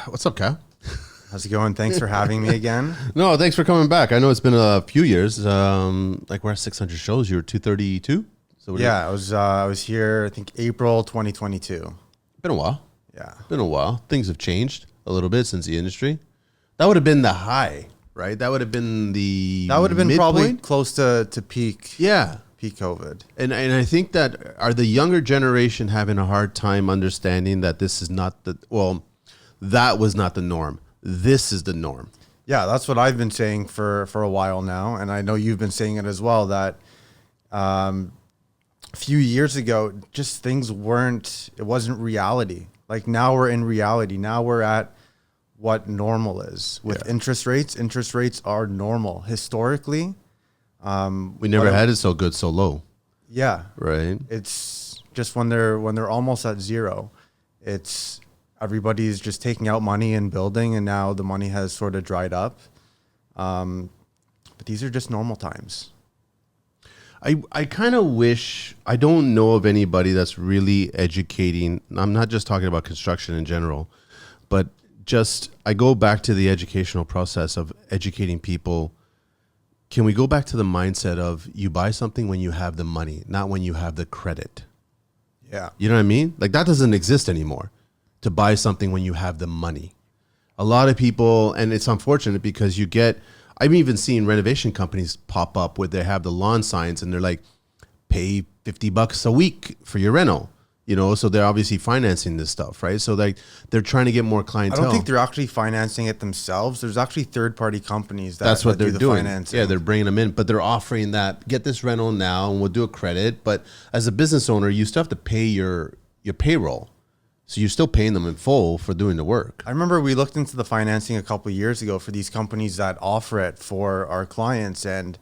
What's up, Kyle? How's it going? Thanks for having me again. No, thanks for coming back. I know it's been a few years. Like we're at 600 shows. You were 232. So Yeah, I was here, I think April 2022. Been a while. Yeah. Been a while. Things have changed a little bit since the industry. That would have been the high, right? That would have been the That would have been midpoint? probably close to peak. Yeah. Peak COVID. And I think that are the younger generation having a hard time understanding that this is not that was not the norm. This is the norm. Yeah, that's what I've been saying for a while now, and I know you've been saying it as well, that a few years ago, just things it wasn't reality. Like now we're in reality. Now we're at what normal is with interest rates. Interest rates are normal historically. We never had it so good, so low. Yeah. Right. It's just when they're almost at zero, it's everybody's just taking out money and building, and now the money has sort of dried up. But these are just normal times. I kind of wish, I don't know of anybody that's really educating. I'm not just talking about construction in general, but just I go back to the educational process of educating people. Can we go back to the mindset of you buy something when you have the money, not when you have the credit? Yeah. You know what I mean? Like that doesn't exist anymore, to buy something when you have the money. A lot of people, and it's unfortunate because I've even seen renovation companies pop up where they have the lawn signs and they're like, pay $50 a week for your rental. You know, so they're obviously financing this stuff, right? So like they're trying to get more clientele. I don't think they're actually financing it themselves. There's actually third-party companies that's what they're do the doing. financing. Yeah, they're bringing them in, but they're offering that, get this rental now and we'll do a credit. But as a business owner, you still have to pay your payroll. So you're still paying them in full for doing the work. I remember we looked into the financing a couple of years ago for these companies that offer it for our clients, and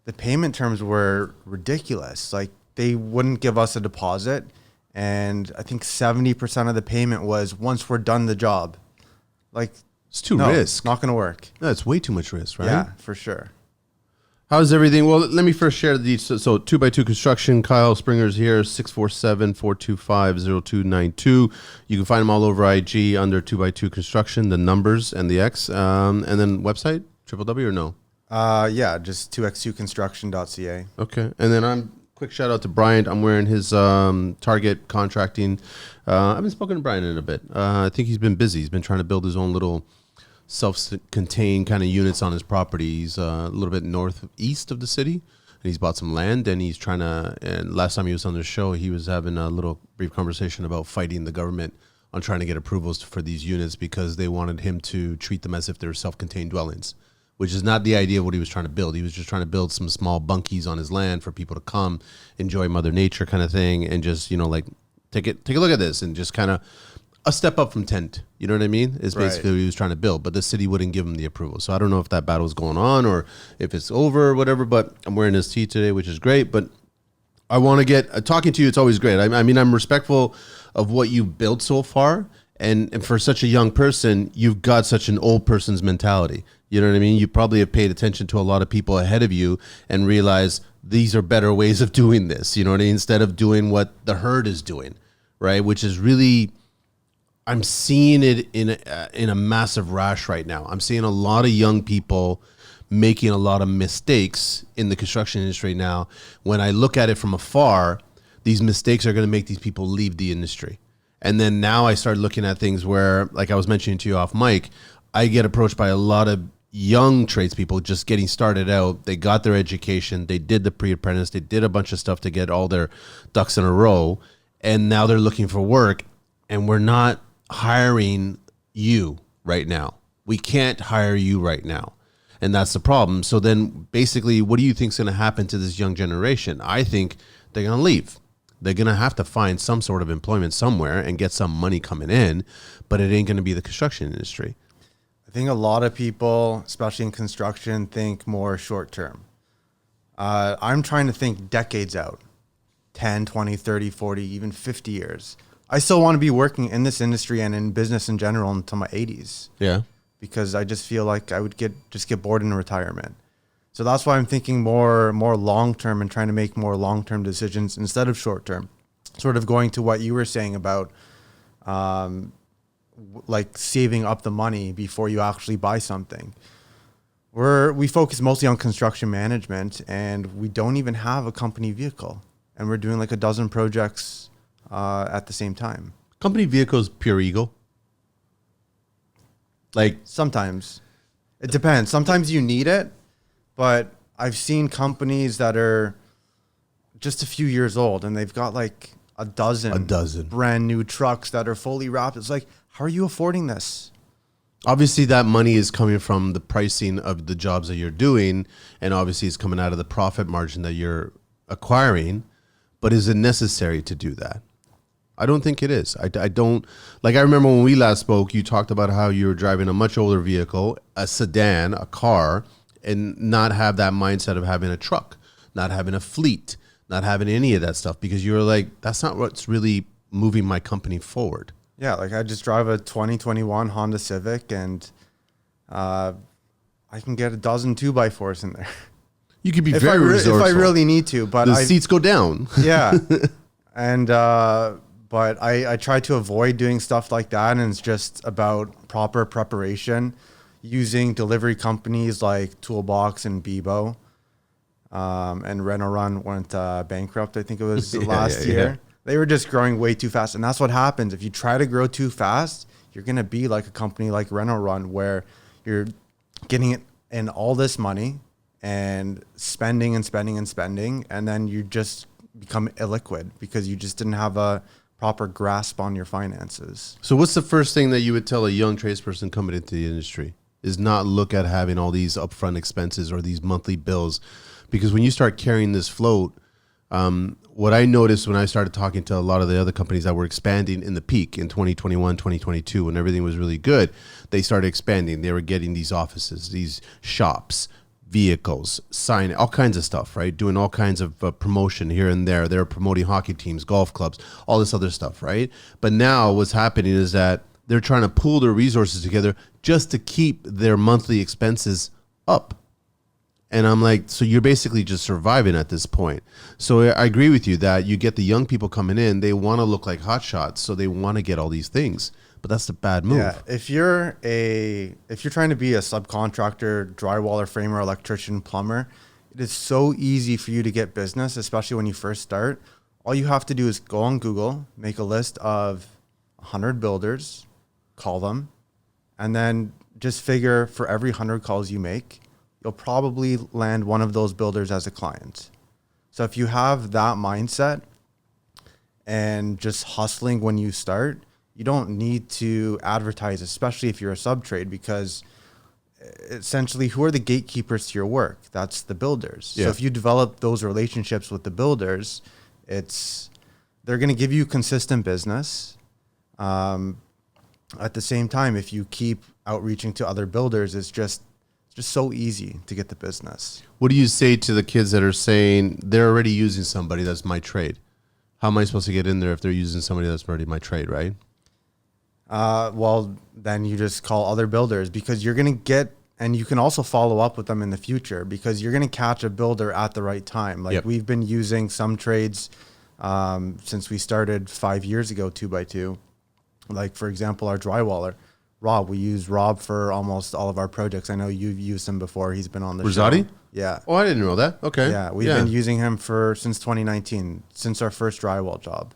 the payment terms were ridiculous. Like they wouldn't give us a deposit, and I think 70% of the payment was once we're done the job. Like it's too risk. It's not going to work. No, it's way too much risk, right? Yeah, for sure. How's everything? Well, let me first share the details. So 2x2 Construction, Kyle Springer's here, 647-425-0292. You can find them all over IG under 2x2 Construction, the numbers and the X. And then website, www or no? Yeah, just 2x2construction.ca. Okay. And then quick shout out to Brian. I'm wearing his Target contracting. I haven't spoken to Brian in a bit. I think he's been busy. He's been trying to build his own little self-contained kind of units on his property. He's a little bit northeast of the city, and he's bought some land, and he's trying to, and last time he was on the show, he was having a little brief conversation about fighting the government on trying to get approvals for these units because they wanted him to treat them as if they're self-contained dwellings, which is not the idea of what he was trying to build. He was just trying to build some small bunkies on his land for people to come enjoy Mother Nature kind of thing, and just, you know, like take a look at this and just kind of a step up from tent, you know what I mean? Is basically what he was trying to build, but the city wouldn't give him the approval. So I don't know if that battle's going on or if it's over or whatever, but I'm wearing this tee today, which is great. But I want to get, talking to you, it's always great. I mean, I'm respectful of what you've built so far. And for such a young person, you've got such an old person's mentality. You know what I mean? You probably have paid attention to a lot of people ahead of you and realize these are better ways of doing this, you know what I mean? Instead of doing what the herd is doing, right? Which is really, I'm seeing it in a massive rash right now. I'm seeing a lot of young people making a lot of mistakes in the construction industry now. When I look at it from afar, these mistakes are going to make these people leave the industry. And then now I start looking at things where, like I was mentioning to you off mic, I get approached by a lot of young tradespeople just getting started out. They got their education. They did the pre-apprentice. They did a bunch of stuff to get all their ducks in a row. And now they're looking for work, and we're not hiring you right now. We can't hire you right now. And that's the problem. So then basically, what do you think is going to happen to this young generation? I think they're going to leave. They're going to have to find some sort of employment somewhere and get some money coming in, but it ain't going to be the construction industry. I think a lot of people, especially in construction, think more short term. I'm trying to think decades out, 10, 20, 30, 40, even 50 years. I still want to be working in this industry and in business in general until my 80s. Yeah. Because I just feel like I would get bored in retirement. So that's why I'm thinking more long-term and trying to make more long-term decisions instead of short-term. Sort of going to what you were saying about like saving up the money before you actually buy something. We focus mostly on construction management, and we don't even have a company vehicle, and we're doing like a dozen projects at the same time. Company vehicles, pure ego. Like Sometimes it depends. Sometimes you need it, but I've seen companies that are just a few years old and they've got like a dozen brand new trucks that are fully wrapped. It's like, how are you affording this? obviously that money is coming from the pricing of the jobs that you're doing, and obviously it's coming out of the profit margin that you're acquiring. But is it necessary to do that? I don't think it is. I don't, like, I remember when we last spoke, you talked about how you were driving a much older vehicle, a sedan, a car, and not have that mindset of having a truck, not having a fleet, not having any of that stuff, because you were like, that's not what's really moving my company forward. Yeah, like I just drive a 2021 Honda Civic, and I can get a dozen 2x4s in there. You could be if very resourceful. If I really need to, but the seats go down. Yeah, and but I try to avoid doing stuff like that, and it's just about proper preparation, using delivery companies like Toolbox and Bebo, and Reno Run went bankrupt. I think it was last year. Yeah. They were just growing way too fast, and that's what happens if you try to grow too fast. You're gonna be like a company like Reno Run, where you're getting in all this money and spending and spending and spending, and then you just become illiquid because you just didn't have a proper grasp on your finances. So what's the first thing that you would tell a young tradesperson coming into the industry is not look at having all these upfront expenses or these monthly bills? Because when you start carrying this float, what I noticed when I started talking to a lot of the other companies that were expanding in the peak in 2021, 2022, when everything was really good, they started expanding. They were getting these offices, these shops, vehicles, sign, all kinds of stuff, right? Doing all kinds of promotion here and there. They're promoting hockey teams, golf clubs, all this other stuff, right? But now what's happening is that they're trying to pool their resources together just to keep their monthly expenses up. And I'm like, so you're basically just surviving at this point. So I agree with you that you get the young people coming in, they want to look like hotshots, so they want to get all these things. But that's the bad move. Yeah, if you're trying to be a subcontractor, drywaller, framer, electrician, plumber, it is so easy for you to get business, especially when you first start. All you have to do is go on Google, make a list of 100 builders, call them, and then just figure for every 100 calls you make, you'll probably land one of those builders as a client. So if you have that mindset and just hustling when you start, you don't need to advertise, especially if you're a sub-trade, because essentially who are the gatekeepers to your work? That's the builders. Yeah. So if you develop those relationships with the builders, they're going to give you consistent business. At the same time, if you keep outreaching to other builders, it's just so easy to get the business. What do you say to the kids that are saying they're already using somebody that's my trade? How am I supposed to get in there if they're using somebody that's already my trade, right? Well, then you just call other builders, because you're going to get, and you can also follow up with them in the future, because you're going to catch a builder at the right time. Like We've been using some trades since we started 5 years ago, 2x2. Like, for example, our drywaller, Rob. We use Rob for almost all of our projects. I know you've used him before. He's been on the Rosati? show. Yeah. Oh, I didn't know that. Okay. Yeah, we've been using him since 2019, since our first drywall job.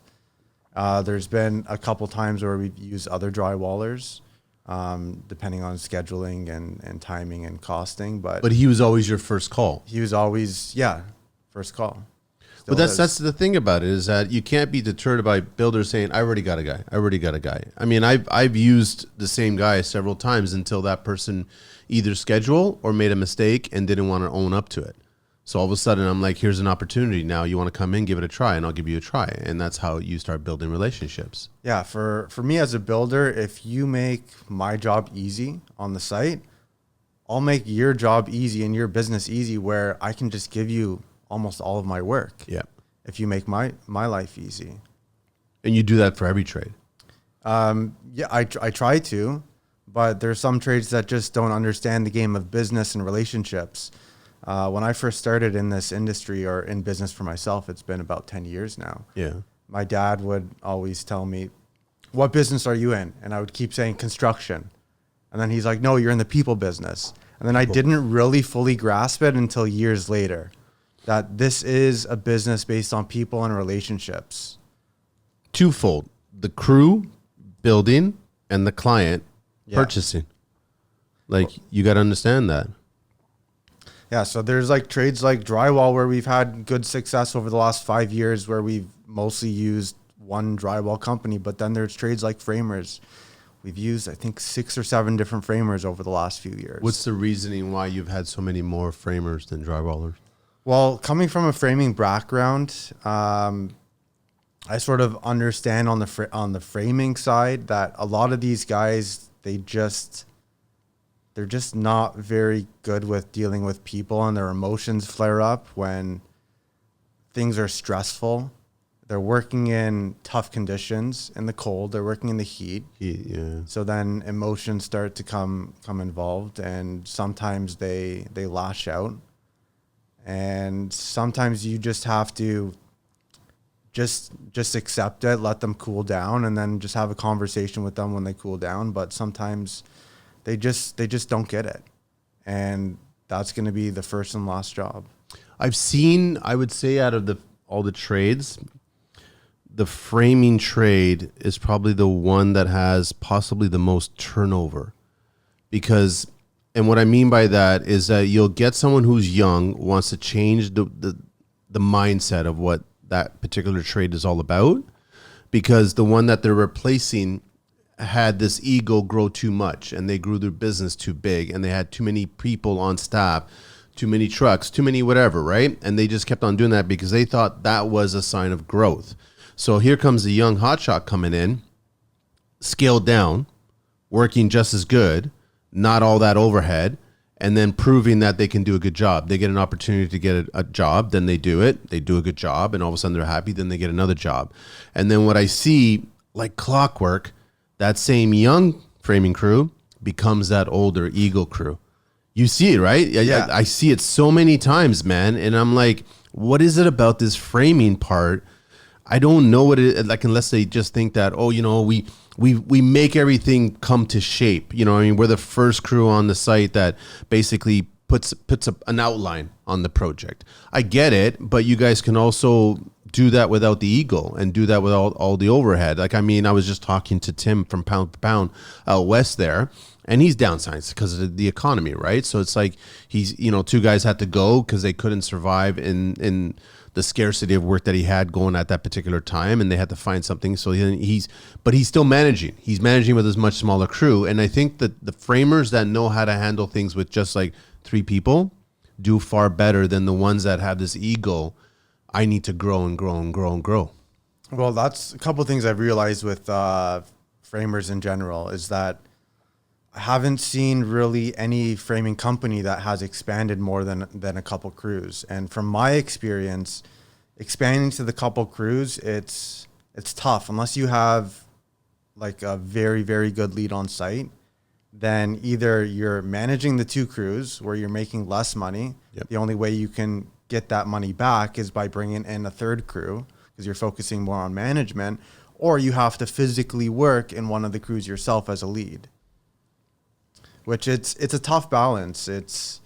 There's been a couple times where we've used other drywallers, depending on scheduling and timing and costing. But he was always your first call. He was always, first call. But that's the thing about it, is that you can't be deterred by builders saying, I already got a guy. I mean, I've used the same guy several times until that person either scheduled or made a mistake and didn't want to own up to it. So all of a sudden I'm like, here's an opportunity. Now you want to come in, give it a try, and I'll give you a try. And that's how you start building relationships. Yeah. For me as a builder, if you make my job easy on the site, I'll make your job easy and your business easy, where I can just give you almost all of my work. Yeah. If you make my life easy. And you do that for every trade. I try to, but there's some trades that just don't understand the game of business and relationships. When I first started in this industry, or in business for myself, it's been about 10 years now. Yeah. My dad would always tell me, what business are you in? And I would keep saying construction. And then he's like, no, you're in the people business. And then I didn't really fully grasp it until years later, that this is a business based on people and relationships. Twofold: the crew building and the client purchasing. Like, you got to understand that. Yeah, so there's like trades like drywall where we've had good success over the last 5 years where we've mostly used one drywall company, but then there's trades like framers. We've used, I think, 6 or 7 different framers over the last few years. What's the reasoning why you've had so many more framers than drywallers? Well, coming from a framing background, I sort of understand on the framing side that a lot of these guys, they're just not very good with dealing with people, and their emotions flare up when things are stressful. They're working in tough conditions in the cold. They're working in the heat. Yeah. So then emotions start to come involved, and sometimes they lash out. And sometimes you just have to just accept it, let them cool down, and then just have a conversation with them when they cool down. But sometimes they just don't get it. And that's going to be the first and last job. I've seen, I would say, out of all the trades, the framing trade is probably the one that has possibly the most turnover. Because, and what I mean by that is that you'll get someone who's young, wants to change the mindset of what that particular trade is all about, because the one that they're replacing had this ego grow too much, and they grew their business too big, and they had too many people on staff, too many trucks, too many whatever, right? And they just kept on doing that because they thought that was a sign of growth. So here comes the young hotshot coming in, scaled down, working just as good, not all that overhead, and then proving that they can do a good job. They get an opportunity to get a job, then they do it, they do a good job, and all of a sudden they're happy, then they get another job. And then what I see, like clockwork, that same young framing crew becomes that older eagle crew. You see it, right? Yeah. I see it so many times, man. And I'm like, what is it about this framing part? I don't know what it is, like, unless they just think that, oh, you know, we make everything come to shape. You know, I mean, we're the first crew on the site that basically puts an outline on the project. I get it, but you guys can also do that without the ego and do that without all the overhead. Like, I mean, I was just talking to Tim from Pound per Pound out west there, and he's downsized because of the economy, right? So it's like he's, you know, 2 guys had to go because they couldn't survive in the scarcity of work that he had going at that particular time, and they had to find something. So he's still managing. He's managing with his much smaller crew. And I think that the framers that know how to handle things with just like 3 people do far better than the ones that have this ego. I need to grow and grow and grow and grow. Well, that's a couple of things I've realized with framers in general is that I haven't seen really any framing company that has expanded more than a couple crews. And from my experience, expanding to the couple crews, it's tough unless you have like a very, very good lead on site. Then either you're managing the 2 crews where you're making less money. Yep. The only way you can get that money back is by bringing in a 3rd crew because you're focusing more on management, or you have to physically work in one of the crews yourself as a lead. Which it's a tough balance. It's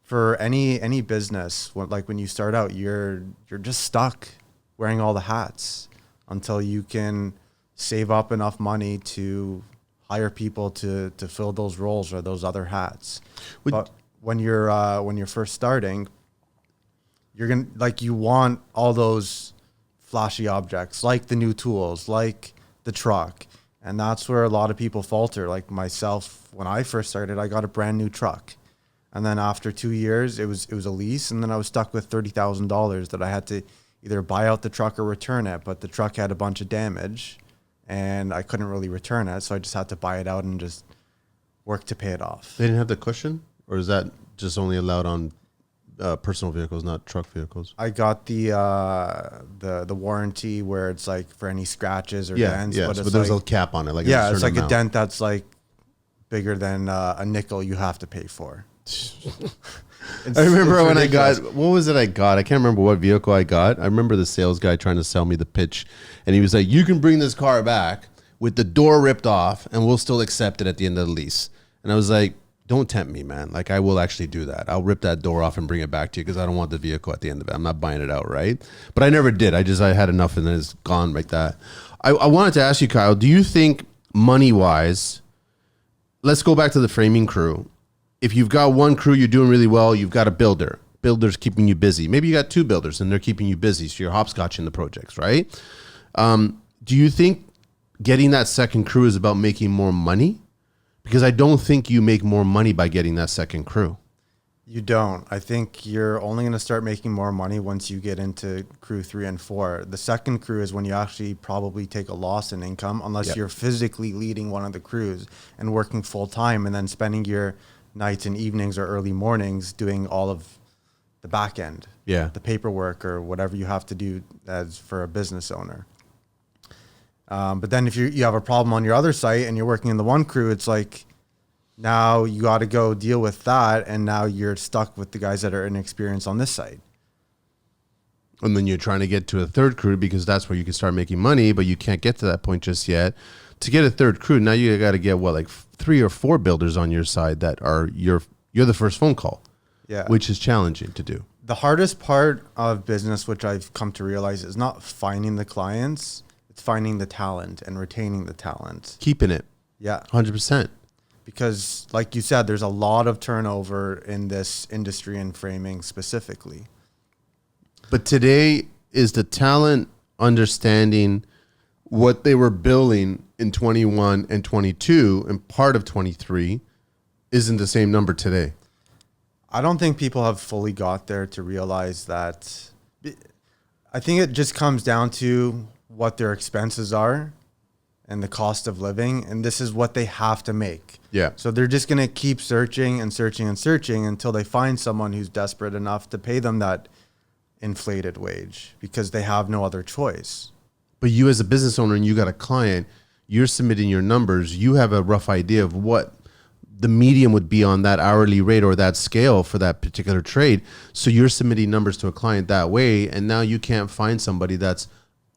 for any business. Like when you start out, you're just stuck wearing all the hats until you can save up enough money to hire people to fill those roles or those other hats. But when you're first starting, you're gonna you want all those flashy objects, like the new tools, like the truck. And that's where a lot of people falter. Like myself, when I first started, I got a brand new truck. And then after 2 years, it was a lease. And then I was stuck with $30,000 that I had to either buy out the truck or return it. But the truck had a bunch of damage and I couldn't really return it. So I just had to buy it out and just work to pay it off. They didn't have the cushion? Or is that just only allowed on personal vehicles, not truck vehicles? I got the warranty where it's like for any scratches or dents. Yeah, but there's a cap on it. Like it's like a dent that's like bigger than a nickel you have to pay for. I remember when I got, what was it I got? I can't remember what vehicle I got. I remember the sales guy trying to sell me the pitch, and he was like, you can bring this car back with the door ripped off, and we'll still accept it at the end of the lease. And I was like, don't tempt me, man. Like, I will actually do that. I'll rip that door off and bring it back to you because I don't want the vehicle at the end of it. I'm not buying it outright. But I never did. I had enough and then it's gone like that. I wanted to ask you, Kyle, do you think money-wise, let's go back to the framing crew. If you've got one crew, you're doing really well, you've got a builder. Builder's keeping you busy. Maybe you got two builders and they're keeping you busy, so you're hopscotching the projects, right? Do you think getting that second crew is about making more money? Because I don't think you make more money by getting that second crew. You don't. I think you're only going to start making more money once you get into crew 3 and 4. The second crew is when you actually probably take a loss in income unless you're physically leading one of the crews and working full time and then spending your nights and evenings or early mornings doing all of the back end, the paperwork or whatever you have to do as for a business owner. But then if you have a problem on your other site and you're working in the one crew, it's like now you got to go deal with that. And now you're stuck with the guys that are inexperienced on this site. And then you're trying to get to a third crew because that's where you can start making money, but you can't get to that point just yet. To get a third crew, now you got to get like 3 or 4 builders on your side that are you're the first phone call, which is challenging to do. The hardest part of business, which I've come to realize, is not finding the clients. It's finding the talent and retaining the talent. Keeping it. Yeah. 100%. Because like you said, there's a lot of turnover in this industry and framing specifically. But today is the talent understanding what they were billing in 21 and 22 and part of 23 isn't the same number today. I don't think people have fully got there to realize that. I think it just comes down to what their expenses are and the cost of living. And this is what they have to make. Yeah. So they're just going to keep searching and searching and searching until they find someone who's desperate enough to pay them that inflated wage because they have no other choice. But you as a business owner and you got a client, you're submitting your numbers. You have a rough idea of what the median would be on that hourly rate or that scale for that particular trade. So you're submitting numbers to a client that way. And now you can't find somebody that's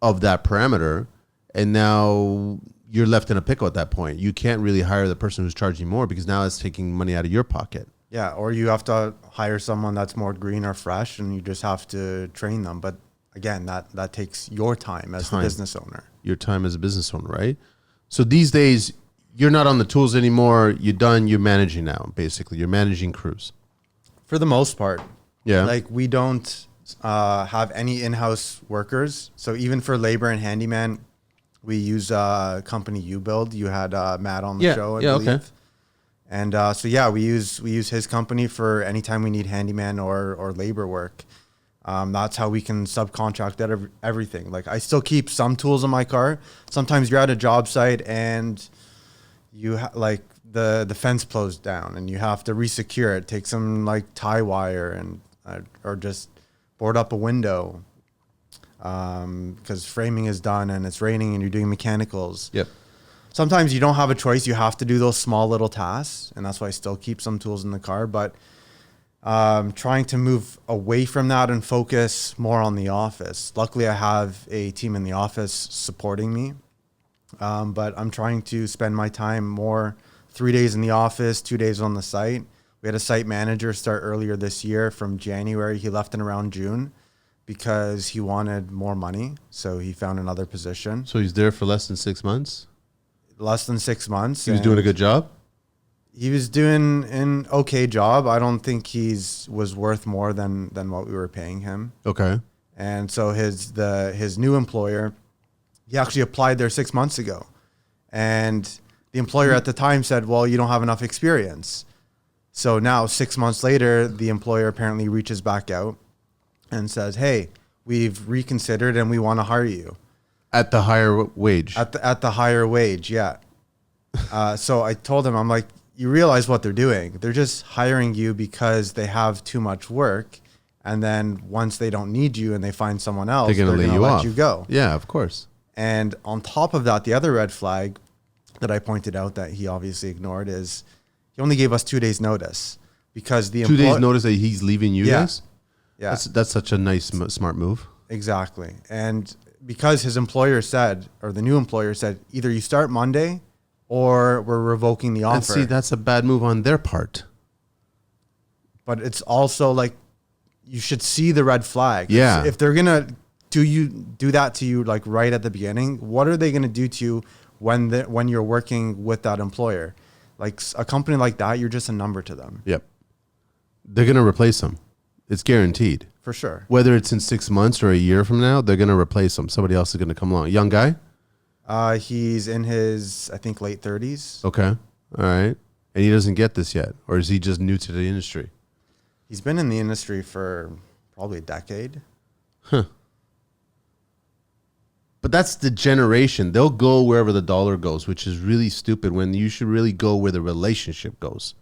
of that parameter. And now you're left in a pickle at that point. You can't really hire the person who's charging more because now it's taking money out of your pocket. Yeah. Or you have to hire someone that's more green or fresh and you just have to train them. But again, that takes your time as the business owner. Your time as a business owner, right? So these days, you're not on the tools anymore. You're done. You're managing now, basically. You're managing crews. For the most part. Yeah. Like we don't have any in-house workers. So even for labor and handyman, we use a company you build. You had Matt on the show, I believe. Okay. And we use his company for anytime we need handyman or labor work. That's how we can subcontract everything. Like I still keep some tools in my car. Sometimes you're at a job site and you like the fence closed down and you have to resecure it. Take some like tie wire and or just board up a window because framing is done and it's raining and you're doing mechanicals. Yep. Sometimes you don't have a choice. You have to do those small little tasks, and that's why I still keep some tools in the car. But trying to move away from that and focus more on the office. Luckily, I have a team in the office supporting me. But I'm trying to spend my time more 3 days in the office, 2 days on the site. We had a site manager start earlier this year from January. He left in around June because he wanted more money. So he found another position. So he's there for less than 6 months? Less than 6 months. He was doing a good job? He was doing an okay job. I don't think was worth more than what we were paying him. Okay. And so his new employer, he actually applied there 6 months ago. And the employer at the time said, well, you don't have enough experience. So now 6 months later, the employer apparently reaches back out and says, hey, we've reconsidered and we want to hire you. At the higher wage. At the higher wage, yeah. So I told him, I'm like, you realize what they're doing. They're just hiring you because they have too much work. And then once they don't need you and they find someone else, they're going to let you go. Yeah, of course. And on top of that, the other red flag that I pointed out that he obviously ignored is he only gave us 2 days notice because the 2 days notice that he's leaving you guys? Yeah. That's such a nice, smart move. Exactly. And because his employer said, or the new employer said, either you start Monday or we're revoking the offer. And see, that's a bad move on their part. But it's also like, you should see the red flag. Yeah. If they're going to do that to you, like right at the beginning, what are they going to do to you when you're working with that employer? Like a company like that, you're just a number to them. Yep. They're going to replace them. It's guaranteed. For sure. Whether it's in 6 months or a year from now, they're going to replace them. Somebody else is going to come along. Young guy? He's in his, I think, late 30s. Okay. All right. And he doesn't get this yet? Or is he just new to the industry? He's been in the industry for probably a decade. Huh. But that's the generation. They'll go wherever the dollar goes, which is really stupid when you should really go where the relationship goes.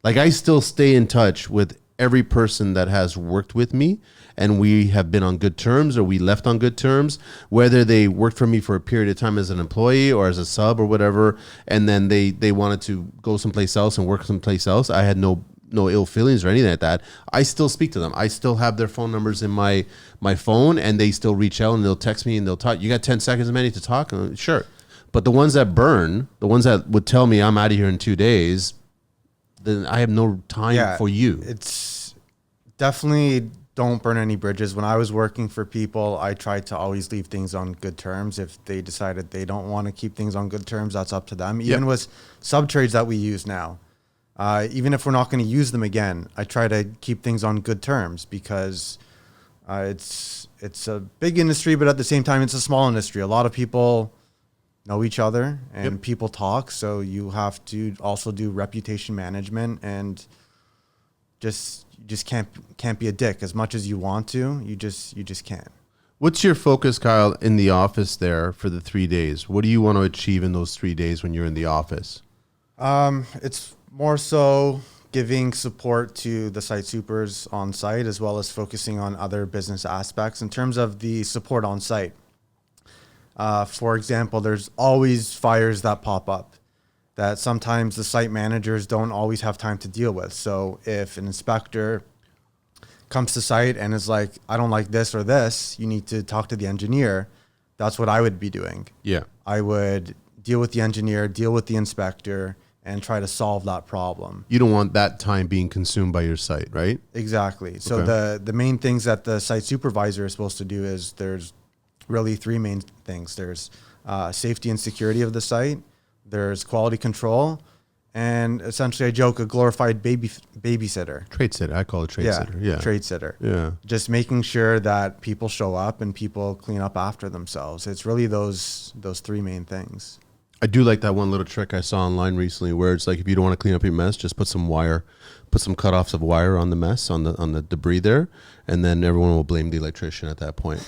Like, I still stay in touch with every person that has worked with me, and we have been on good terms or we left on good terms, whether they worked for me for a period of time as an employee or as a sub or whatever, and then they wanted to go someplace else and work someplace else. I had no ill feelings or anything like that. I still speak to them. I still have their phone numbers in my phone, and they still reach out and they'll text me and they'll talk. You got 10 seconds, Manny, to talk? Sure. But the ones that burn, the ones that would tell me I'm out of here in 2 days, then I have no time for you. It's definitely, don't burn any bridges. When I was working for people, I tried to always leave things on good terms. If they decided they don't want to keep things on good terms, that's up to them. Even with sub trades that we use now, even if we're not going to use them again, I try to keep things on good terms because it's a big industry, but at the same time, it's a small industry. A lot of people know each other and people talk. So you have to also do reputation management, and you just can't be a dick as much as you want to. You just can't. What's your focus, Kyle, in the office there for the 3 days? What do you want to achieve in those 3 days when you're in the office? It's more so giving support to the site supers on site, as well as focusing on other business aspects. In terms of the support on site, for example, there's always fires that pop up that sometimes the site managers don't always have time to deal with. So if an inspector comes to site and is like, I don't like this or this, you need to talk to the engineer. That's what I would be doing. Yeah. I would deal with the engineer, deal with the inspector, and try to solve that problem. You don't want that time being consumed by your site, right? Exactly. So the main things that the site supervisor is supposed to do is there's really three main things. There's safety and security of the site. There's quality control, and essentially, I joke, a glorified babysitter. Trade sitter. I call it trade sitter. Yeah. Trade sitter. Yeah. Just making sure that people show up and people clean up after themselves. It's really those three main things. I do like that one little trick I saw online recently where it's like, if you don't want to clean up your mess, just put some cutoffs of wire on the mess, on the debris there, and then everyone will blame the electrician at that point.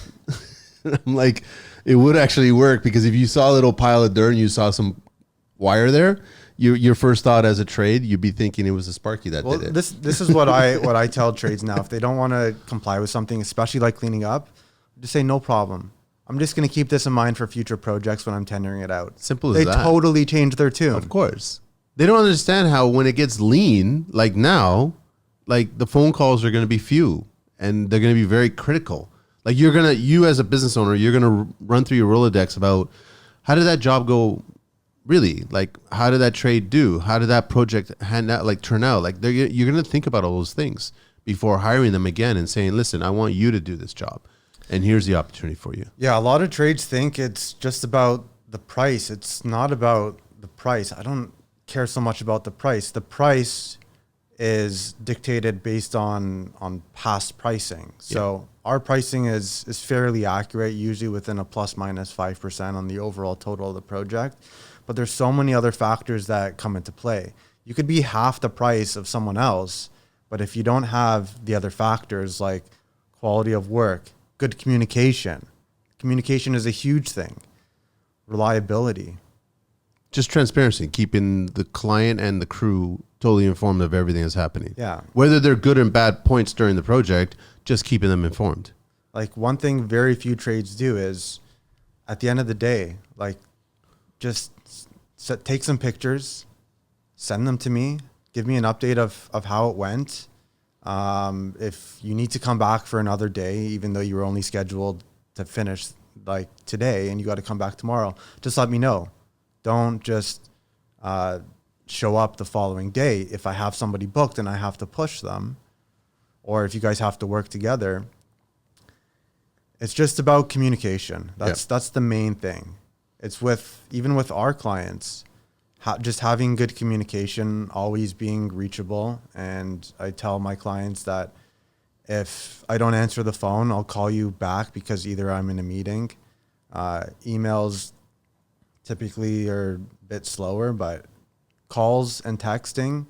I'm like, it would actually work, because if you saw a little pile of dirt and you saw some wire there, your first thought as a trade, you'd be thinking it was a Sparky that did it. This is what I tell trades now. If they don't want to comply with something, especially like cleaning up, just say no problem. I'm just going to keep this in mind for future projects when I'm tendering it out. Simple as that. They totally change their tune. Of course. They don't understand how when it gets lean, like now, like the phone calls are going to be few and they're going to be very critical. Like you as a business owner, you're going to run through your Rolodex about how did that job go really? Like, how did that trade do? How did that project turn out? Like, you're going to think about all those things before hiring them again and saying, listen, I want you to do this job, and here's the opportunity for you. Yeah, a lot of trades think it's just about the price. It's not about the price. I don't care so much about the price. The price is dictated based on past pricing. So our pricing is fairly accurate, usually within a plus minus 5% on the overall total of the project. But there's so many other factors that come into play. You could be half the price of someone else, but if you don't have the other factors like quality of work, good communication is a huge thing, reliability. Just transparency, keeping the client and the crew totally informed of everything that's happening. Yeah. Whether they're good and bad points during the project, just keeping them informed. Like, one thing very few trades do is, at the end of the day, like, just take some pictures, send them to me, give me an update of how it went. If you need to come back for another day, even though you were only scheduled to finish like today and you got to come back tomorrow, just let me know. Don't just show up the following day. If I have somebody booked and I have to push them, or if you guys have to work together, it's just about communication. That's the main thing. It's even with our clients, just having good communication, always being reachable. And I tell my clients that if I don't answer the phone, I'll call you back because either I'm in a meeting. Emails typically are a bit slower, but calls and texting,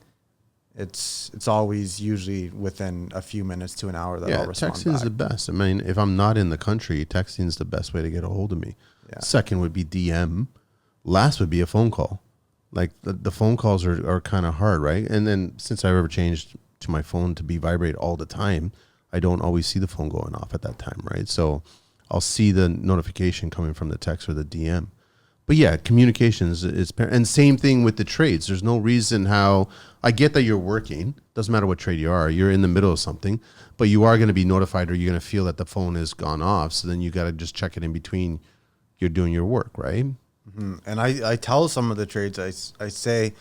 it's always usually within a few minutes to an hour that I'll respond back. Texting is the best. I mean, if I'm not in the country, texting is the best way to get a hold of me. Yeah. Second would be DM. Last would be a phone call. Like the phone calls are kind of hard, right? And then since I've ever changed to my phone to be vibrate all the time, I don't always see the phone going off at that time, right? So I'll see the notification coming from the text or the DM. But yeah, communications is, and same thing with the trades. There's no reason how, I get that you're working, doesn't matter what trade you are, you're in the middle of something, but you are going to be notified or you're going to feel that the phone has gone off. So then you got to just check it in between you're doing your work, right? Mm-hmm. And I tell some of the trades, I say,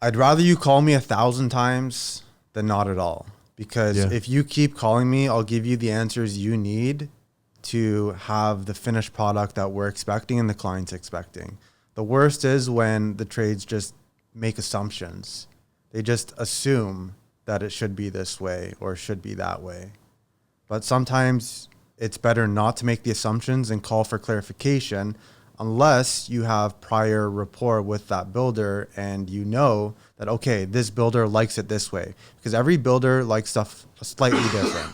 I'd rather you call me 1,000 times than not at all. Because if you keep calling me, I'll give you the answers you need to have the finished product that we're expecting and the client's expecting. The worst is when the trades just make assumptions. They just assume that it should be this way or should be that way. But sometimes it's better not to make the assumptions and call for clarification unless you have prior rapport with that builder and you know that, okay, this builder likes it this way. Because every builder likes stuff slightly different.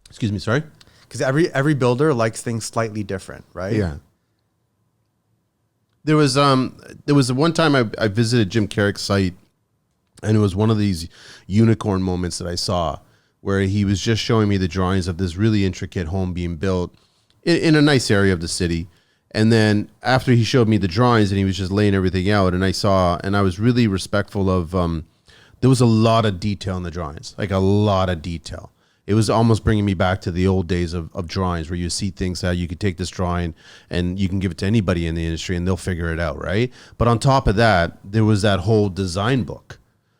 Excuse me, sorry? Because every builder likes things slightly different, right? Yeah. There was one time I visited Jim Carrick's site, and it was one of these unicorn moments that I saw where he was just showing me the drawings of this really intricate home being built in a nice area of the city. And then after he showed me the drawings and he was just laying everything out, and I was really respectful of, there was a lot of detail in the drawings, like a lot of detail. It was almost bringing me back to the old days of drawings where you see things how you could take this drawing and you can give it to anybody in the industry and they'll figure it out, right? But on top of that, there was that whole design book.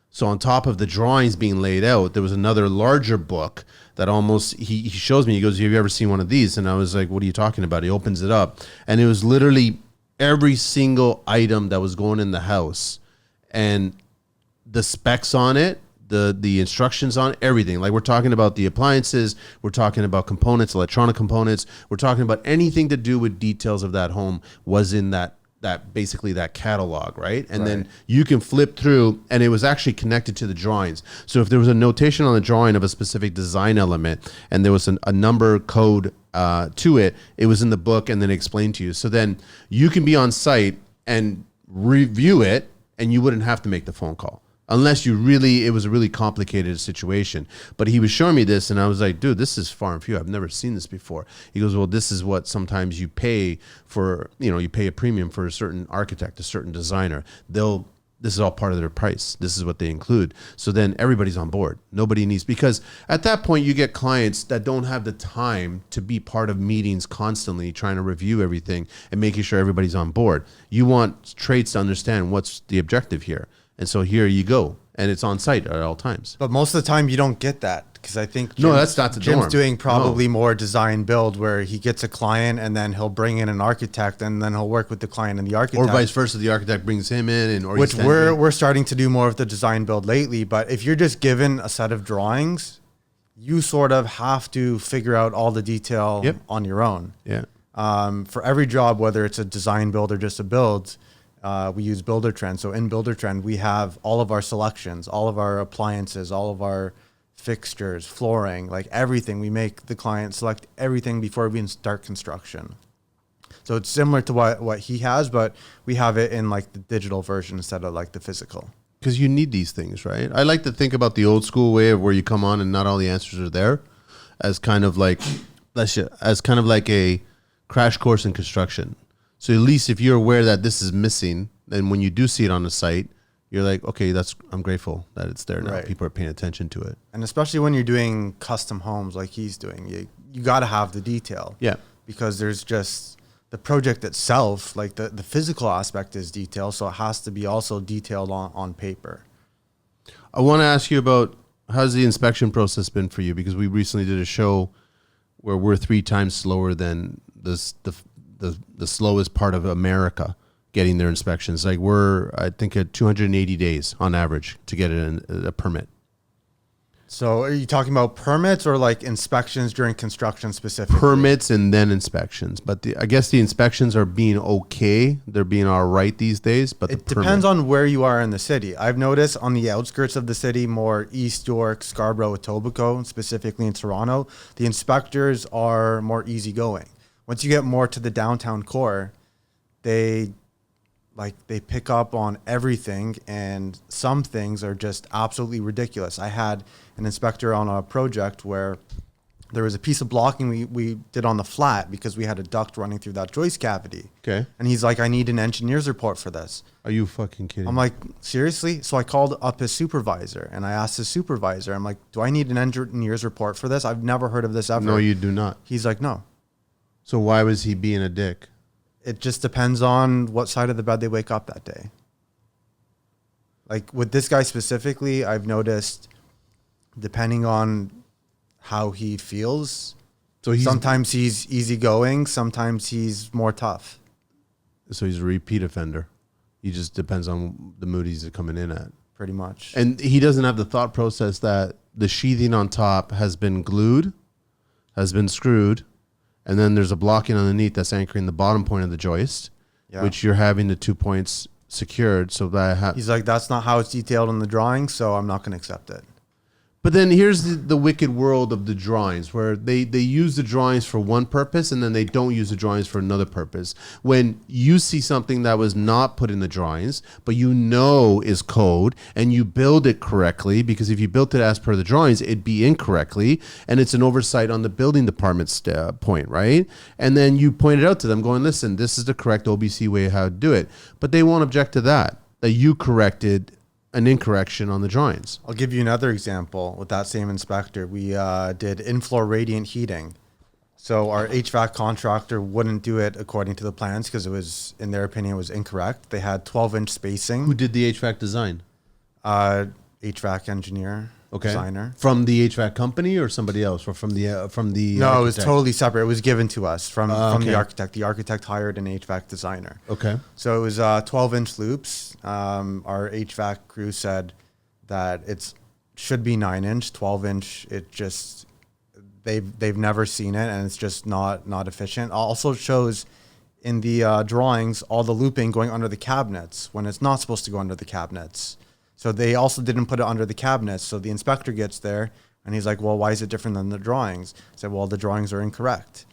So on top of the drawings being laid out, there was another larger book that almost, he shows me, he goes, have you ever seen one of these? And I was like, what are you talking about? He opens it up and it was literally every single item that was going in the house and the specs on it, the instructions on everything. Like we're talking about the appliances, we're talking about components, electronic components, we're talking about anything to do with details of that home was in that basically that catalog, right? And then you can flip through and it was actually connected to the drawings. So if there was a notation on the drawing of a specific design element and there was a number code to it, it was in the book and then explained to you. So then you can be on site and review it and you wouldn't have to make the phone call. Unless it was a really complicated situation. But he was showing me this and I was like, dude, this is far and few. I've never seen this before. He goes, well, this is what sometimes you pay for, you pay a premium for a certain architect, a certain designer. This is all part of their price. This is what they include. So then everybody's on board. Nobody needs, because at that point you get clients that don't have the time to be part of meetings constantly trying to review everything and making sure everybody's on board. You want trades to understand what's the objective here. And so here you go, and it's on site at all times. But most of the time, you don't get that because I think that's not the Jim's norm. Doing probably more design build where he gets a client and then he'll bring in an architect and then he'll work with the client and the architect, or vice versa. The architect brings him in, which we're starting to do more of the design build lately. But if you're just given a set of drawings, you sort of have to figure out all the detail on your own. Yeah. For every job, whether it's a design build or just a build. We use Builder Trend. So in Builder Trend, we have all of our selections, all of our appliances, all of our fixtures, flooring, like everything. We make the client select everything before we even start construction. So it's similar to what he has, but we have it in like the digital version instead of like the physical. Because you need these things, right? I like to think about the old school way of where you come on and not all the answers are there as kind of like a crash course in construction. So at least if you're aware that this is missing, then when you do see it on the site, you're like, okay, I'm grateful that it's there now. Right. People are paying attention to it. And especially when you're doing custom homes like he's doing, you got to have the detail. Yeah. because there's just the project itself, like the physical aspect is detailed, so it has to be also detailed on paper. I want to ask you about how's the inspection process been for you, because we recently did a show where we're 3 times slower than the slowest part of America getting their inspections. Like we're, I think, at 280 days on average to get a permit. So are you talking about permits or like inspections during construction specifically? Permits and then inspections. But I guess the inspections are being okay. They're being all right these days. But it depends on where you are in the city. I've noticed on the outskirts of the city, more East York, Scarborough, Etobicoke, specifically in Toronto, the inspectors are more easygoing. Once you get more to the downtown core, they pick up on everything, and some things are just absolutely ridiculous. I had an inspector on a project where there was a piece of blocking we did on the flat because we had a duct running through that joist cavity. Okay. And he's like, I need an engineer's report for this. Are you fucking kidding? I'm like, seriously? So I called up his supervisor and I asked his supervisor, I'm like, do I need an engineer's report for this? I've never heard of this ever. No, you do not. He's like, no. So why was he being a dick? It just depends on what side of the bed they wake up that day. Like with this guy specifically, I've noticed depending on how he feels, so sometimes he's easygoing, sometimes he's more tough. So he's a repeat offender. He just depends on the mood he's coming in at. Pretty much. And he doesn't have the thought process that the sheathing on top has been glued, has been screwed, and then there's a blocking underneath that's anchoring the bottom point of the joist, which you're having the 2 points secured. So that he's like, that's not how it's detailed in the drawing, so I'm not going to accept it. But then here's the wicked world of the drawings, where they use the drawings for one purpose and then they don't use the drawings for another purpose. When you see something that was not put in the drawings, but you know is code, and you build it correctly, because if you built it as per the drawings, it'd be incorrectly, and it's an oversight on the building department's point, right? And then you point it out to them going, listen, this is the correct OBC way how to do it. But they won't object to that you corrected an incorrection on the drawings. I'll give you another example with that same inspector. We did in-floor radiant heating. So our HVAC contractor wouldn't do it according to the plans because it was, in their opinion, it was incorrect. They had 12-inch spacing. Who did the HVAC design? HVAC engineer, designer. From the HVAC company or somebody else, or from the No, architect? it was totally separate. It was given to us from the architect. The architect hired an HVAC designer. Okay. So it was 12-inch loops. Our HVAC crew said that it should be 9-inch, 12-inch. It just they've never seen it, and it's just not efficient. Also shows in the drawings all the looping going under the cabinets when it's not supposed to go under the cabinets. So they also didn't put it under the cabinets. So the inspector gets there and he's like, well, why is it different than the drawings? I said, well, the drawings are incorrect.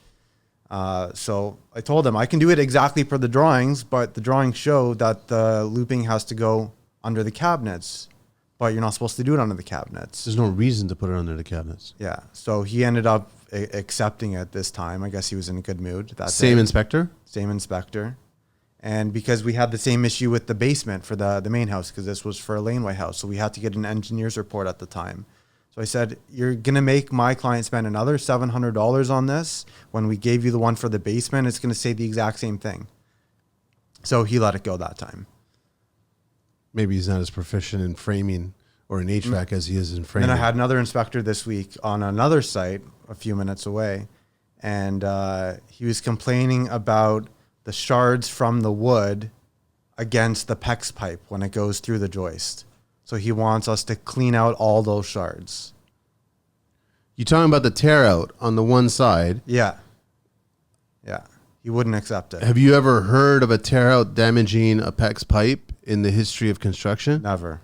So I told him I can do it exactly per the drawings, but the drawings show that the looping has to go under the cabinets, but you're not supposed to do it under the cabinets. There's no reason to put it under the cabinets. Yeah. So he ended up accepting it this time. I guess he was in a good mood. Same inspector? Same inspector. And because we had the same issue with the basement for the main house, because this was for a laneway house, so we had to get an engineer's report at the time. So I said, you're going to make my client spend another $700 on this. When we gave you the one for the basement, it's going to say the exact same thing. So he let it go that time. Maybe he's not as proficient in framing or in HVAC as he is in framing. Then I had another inspector this week on another site a few minutes away, and he was complaining about the shards from the wood against the PEX pipe when it goes through the joist. So he wants us to clean out all those shards. You're talking about the tear out on the one side. Yeah. Yeah. He wouldn't accept it. Have you ever heard of a tear out damaging a PEX pipe in the history of construction? Never.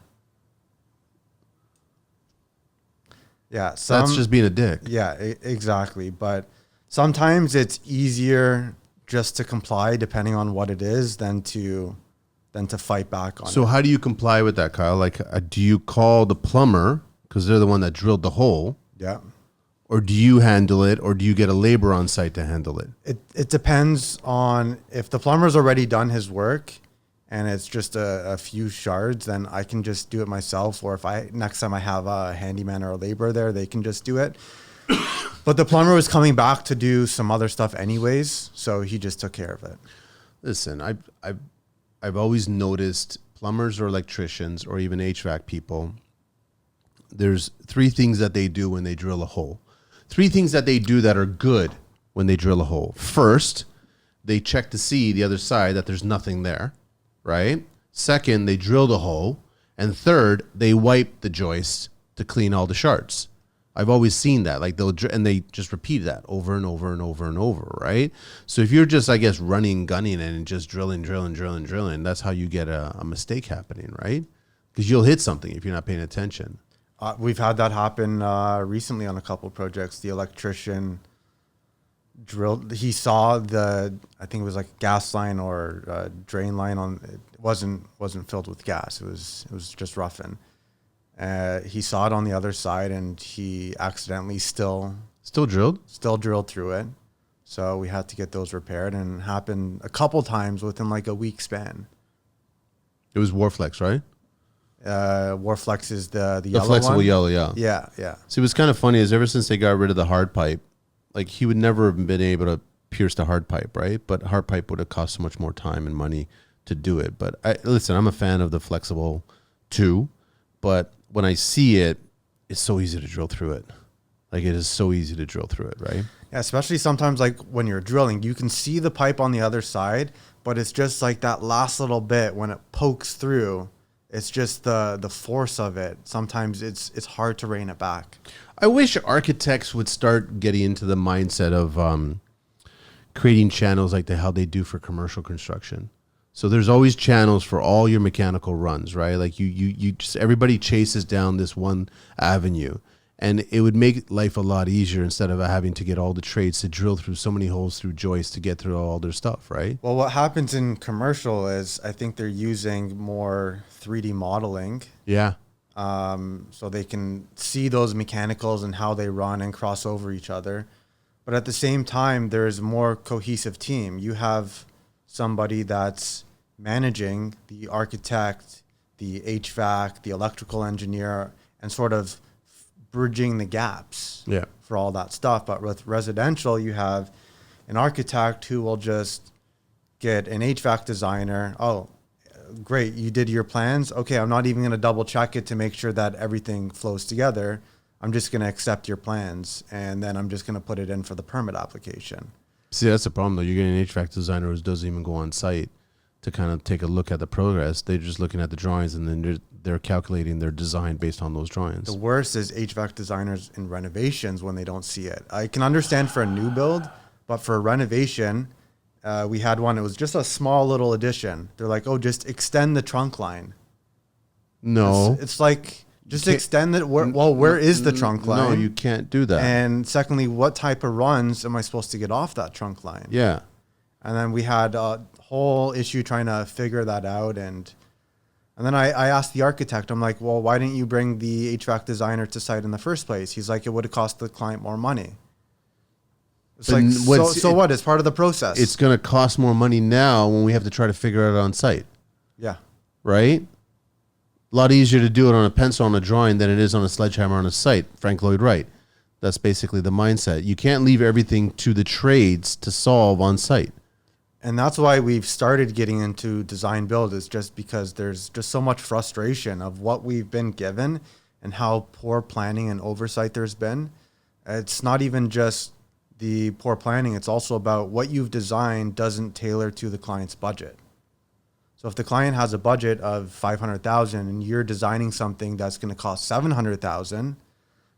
Yeah. That's just being a dick. Yeah, exactly. But sometimes it's easier just to comply depending on what it is than to fight back on it. So how do you comply with that, Kyle? Like, do you call the plumber because they're the one that drilled the hole? Yeah. Or do you handle it, or do you get a labor on site to handle it? It depends on if the plumber's already done his work and it's just a few shards, then I can just do it myself. Or if next time I have a handyman or a laborer there, they can just do it. But But the plumber was coming back to do some other stuff anyways, so he just took care of it. Listen, I've always noticed plumbers or electricians or even HVAC people, there's three things that they do when they drill a hole. Three things that they do that are good when they drill a hole. First, they check to see the other side that there's nothing there, right? Second, they drill the hole. And third, they wipe the joist to clean all the shards. I've always seen that. Like they just repeat that over and over and over and over, right? So if you're just, I guess, gunning and just drilling, that's how you get a mistake happening, right? Because you'll hit something if you're not paying attention. We've had that happen recently on a couple of projects. The electrician drilled. He saw I think it was like gas line or drain line it wasn't filled with gas. It was just roughen. He saw it on the other side, and he accidentally still drilled through it. So we had to get those repaired, and it happened a couple times within like a week span. It was Warflex, right? Warflex is the yellow flexible one. yellow, yeah. Yeah. See, what's kind of funny is ever since they got rid of the hard pipe, like he would never have been able to pierce the hard pipe, right? But hard pipe would have cost so much more time and money to do it. But listen, I'm a fan of the flexible too, but when I see it, it's so easy to drill through it. Like it is so easy to drill through it, right? Yeah, especially sometimes like when you're drilling, you can see the pipe on the other side, but it's just like that last little bit when it pokes through. It's just the force of it. Sometimes it's hard to rein it back. I wish architects would start getting into the mindset of creating channels like how they do for commercial construction. So there's always channels for all your mechanical runs, right? Like you just, everybody chases down this one avenue, and it would make life a lot easier instead of having to get all the trades to drill through so many holes through joists to get through all their stuff, right? Well, what happens in commercial is I think they're using more 3D modeling. Yeah. So they can see those mechanicals and how they run and cross over each other. But at the same time, there's a more cohesive team. You have somebody that's managing the architect, the HVAC, the electrical engineer, and sort of bridging the gaps for all that stuff. But with residential, you have an architect who will just get an HVAC designer. Oh, great, you did your plans. Okay, I'm not even going to double check it to make sure that everything flows together. I'm just going to accept your plans, and then I'm just going to put it in for the permit application. See, that's the problem, though. You're getting an HVAC designer who doesn't even go on site to kind of take a look at the progress. They're just looking at the drawings, and then they're calculating their design based on those drawings. The worst is HVAC designers in renovations when they don't see it. I can understand for a new build, but for a renovation, we had one. It was just a small little addition. They're like, oh, just extend the trunk line. No. It's like, just extend it. Where is the trunk line? No, you can't do that. And secondly, what type of runs am I supposed to get off that trunk line? Yeah. And then we had a whole issue trying to figure that out. And then I asked the architect, I'm like, well, why didn't you bring the HVAC designer to site in the first place? He's like, it would have cost the client more money. It's like, so what? It's part of the process. It's going to cost more money now when we have to try to figure it out on site. Yeah. Right? A lot easier to do it on a pencil on a drawing than it is on a sledgehammer on a site. Frank Lloyd Wright. That's basically the mindset. You can't leave everything to the trades to solve on site. And that's why we've started getting into design build, is just because there's just so much frustration of what we've been given and how poor planning and oversight there's been. It's not even just the poor planning. It's also about what you've designed doesn't tailor to the client's budget. So if the client has a budget of $500,000 and you're designing something that's going to cost $700,000,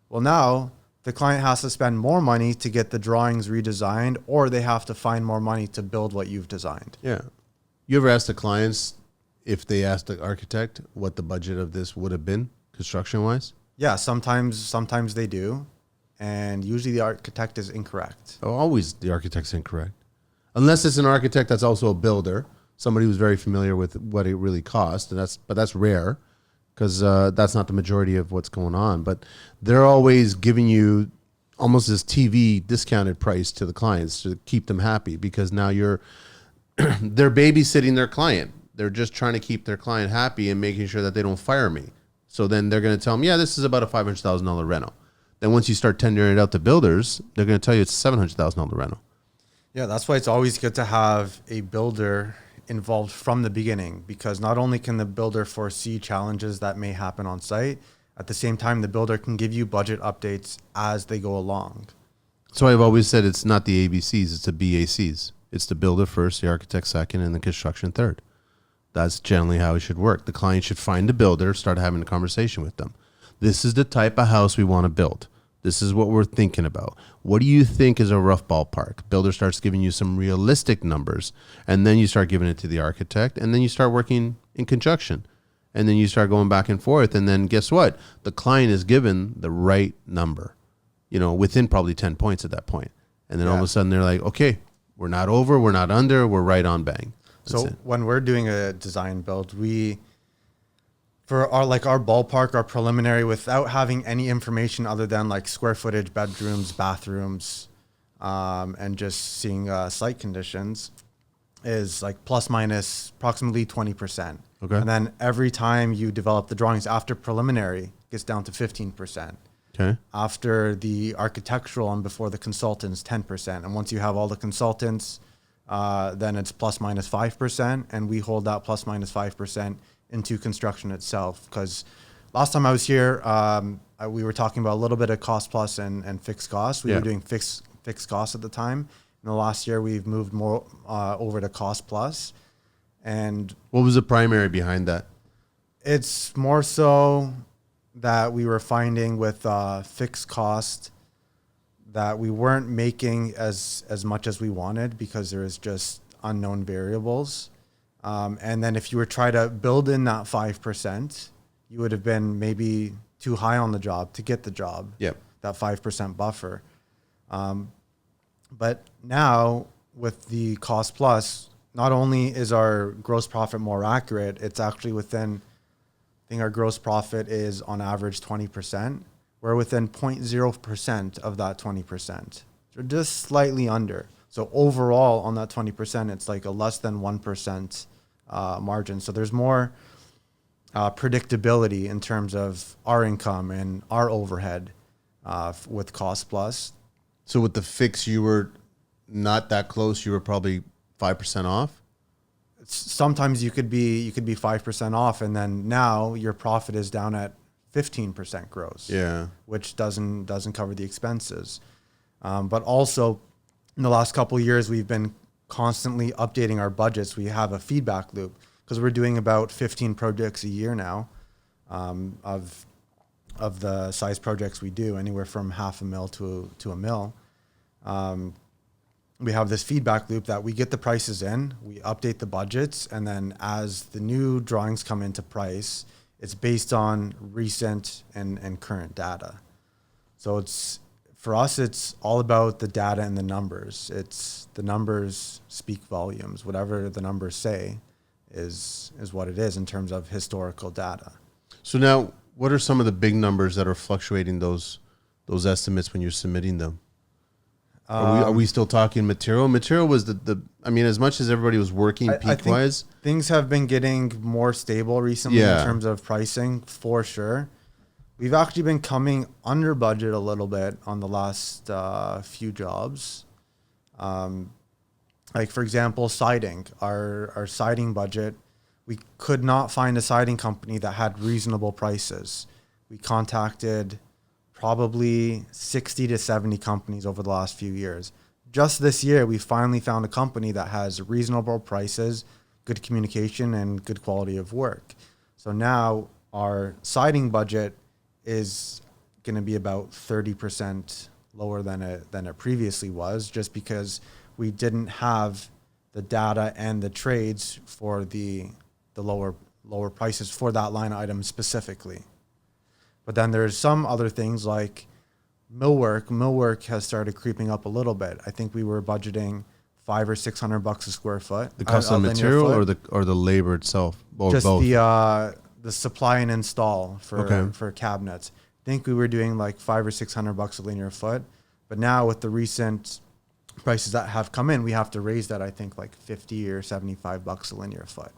well, now the client has to spend more money to get the drawings redesigned, or they have to find more money to build what you've designed. Yeah. You ever ask the clients if they asked the architect what the budget of this would have been construction-wise? Yeah, sometimes they do, and usually the architect is incorrect. Oh, always the architect's incorrect. Unless it's an architect that's also a builder, somebody who's very familiar with what it really costs, and that's rare, because that's not the majority of what's going on. But they're always giving you almost this TV discounted price to the clients to keep them happy, because now they're babysitting their client. They're just trying to keep their client happy and making sure that they don't fire me. So then they're going to tell them, yeah, this is about a $500,000 reno. Then once you start tendering it out to builders, they're going to tell you it's $700,000 rental. Yeah, that's why it's always good to have a builder involved from the beginning, because not only can the builder foresee challenges that may happen on site, at the same time, the builder can give you budget updates as they go along. So I've always said it's not the ABCs, it's the BACs. It's the builder first, the architect second, and the construction third. That's generally how it should work. The client should find a builder, start having a conversation with them. This is the type of house we want to build. This is what we're thinking about. What do you think is a rough ballpark? Builder starts giving you some realistic numbers, and then you start giving it to the architect, and then you start working in conjunction. And then you start going back and forth, and then guess what? The client is given the right number, within probably 10 points at that point. And then all of a sudden they're like, okay, we're not over, we're not under, we're right on bang. That's so it. when we're doing a design build, for our ballpark, our preliminary, without having any information other than like square footage, bedrooms, bathrooms, and just seeing site conditions, is like plus minus approximately 20%. Okay. And then every time you develop the drawings after preliminary, it gets down to 15%. Okay. After the architectural and before the consultants, 10%. And once you have all the consultants, then it's plus minus 5%. And we hold that plus minus 5% into construction itself. Because last time I was here, we were talking about a little bit of cost plus and fixed costs. We were doing fixed costs at the time. In the last year, we've moved more over to cost plus. And what was the primary behind that? it's more so that we were finding with fixed cost that we weren't making as much as we wanted because there is just unknown variables. And then if you were trying to build in that 5%, you would have been maybe too high on the job to get the job. Yep. That 5% buffer. But now with the cost plus, not only is our gross profit more accurate, it's actually within, I think our gross profit is on average 20%. We're within 0.0% of that 20%. So just slightly under. So overall on that 20%, it's like a less than 1% margin. So there's more predictability in terms of our income and our overhead with cost plus. So with the fix, you were not that close. You were probably 5% off. Sometimes you could be 5% off, and then now your profit is down at 15% gross. Yeah, which doesn't cover the expenses. But also, in the last couple of years, we've been constantly updating our budgets. We have a feedback loop because we're doing about 15 projects a year now. Of the size projects we do, anywhere from $500,000 to $1 million. We have this feedback loop that we get the prices in, we update the budgets, and then as the new drawings come into price, it's based on recent and current data. So for us, it's all about the data and the numbers. It's the numbers speak volumes. Whatever the numbers say is what it is in terms of historical data. So now, what are some of the big numbers that are fluctuating those estimates when you're submitting them? Are we still talking material? Material was I mean, as much as everybody was working peak wise, things have been getting more stable recently in terms of pricing, for sure. We've actually been coming under budget a little bit on the last few jobs. Like for example, siding. Our siding budget, we could not find a siding company that had reasonable prices. We contacted probably 60 to 70 companies over the last few years. Just this year, we finally found a company that has reasonable prices, good communication, and good quality of work. So now our siding budget is going to be about 30% lower than it previously was, just because we didn't have the data and the trades for the lower prices for that line item specifically. But then there's some other things like millwork. Millwork has started creeping up a little bit. I think we were budgeting $500 or $600 a square foot. the cost of material or the labor itself, or just both? The supply and install for cabinets. I think we were doing like $500 or $600 a linear foot. But now with the recent prices that have come in, we have to raise that, I think, like $50 or $75 a linear foot.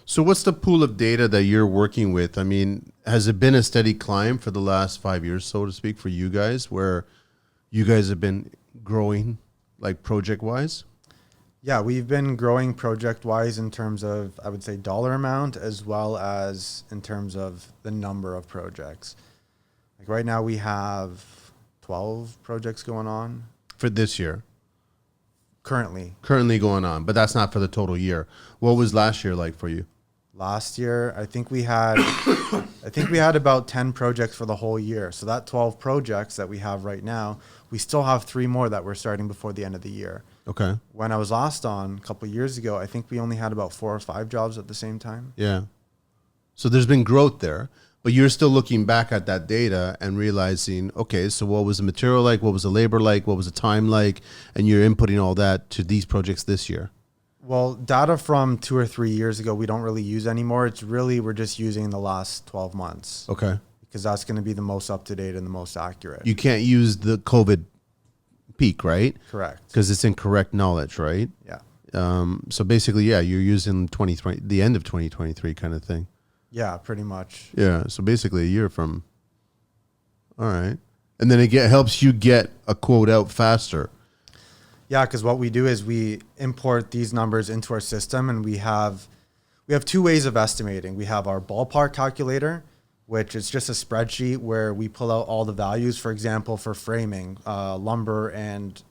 So what's the pool of data that you're working with? I mean, has it been a steady climb for the last 5 years, so to speak, for you guys, where you guys have been growing like project wise? Yeah, we've been growing project-wise in terms of, I would say, dollar amount, as well as in terms of the number of projects. Like right now we have 12 projects going on For this year, currently. currently going on, but that's not for the total year. What was last year like for you? Last year, I think we had about 10 projects for the whole year. So that 12 projects that we have right now, we still have 3 more that we're starting before the end of the year. Okay. When I was last on a couple of years ago, I think we only had about 4 or 5 jobs at the same time. Yeah. So there's been growth there, but you're still looking back at that data and realizing, okay, so what was the material like? What was the labor like? What was the time like? And you're inputting all that to these projects this year. Well, data from 2 or 3 years ago, we don't really use anymore. It's really, we're just using the last 12 months Okay. because that's going to be the most up to date and the most accurate. You can't use the COVID peak, right? Correct. Because it's incorrect knowledge, right? Yeah. So basically, yeah, you're using 2020, the end of 2023 kind of thing. Yeah, pretty much. Yeah. So basically a year from. All right. And then it helps you get a quote out faster. Yeah, because what we do is we import these numbers into our system, and we have 2 ways of estimating. We have our ballpark calculator, which is just a spreadsheet where we pull out all the values. For example, for framing, lumber and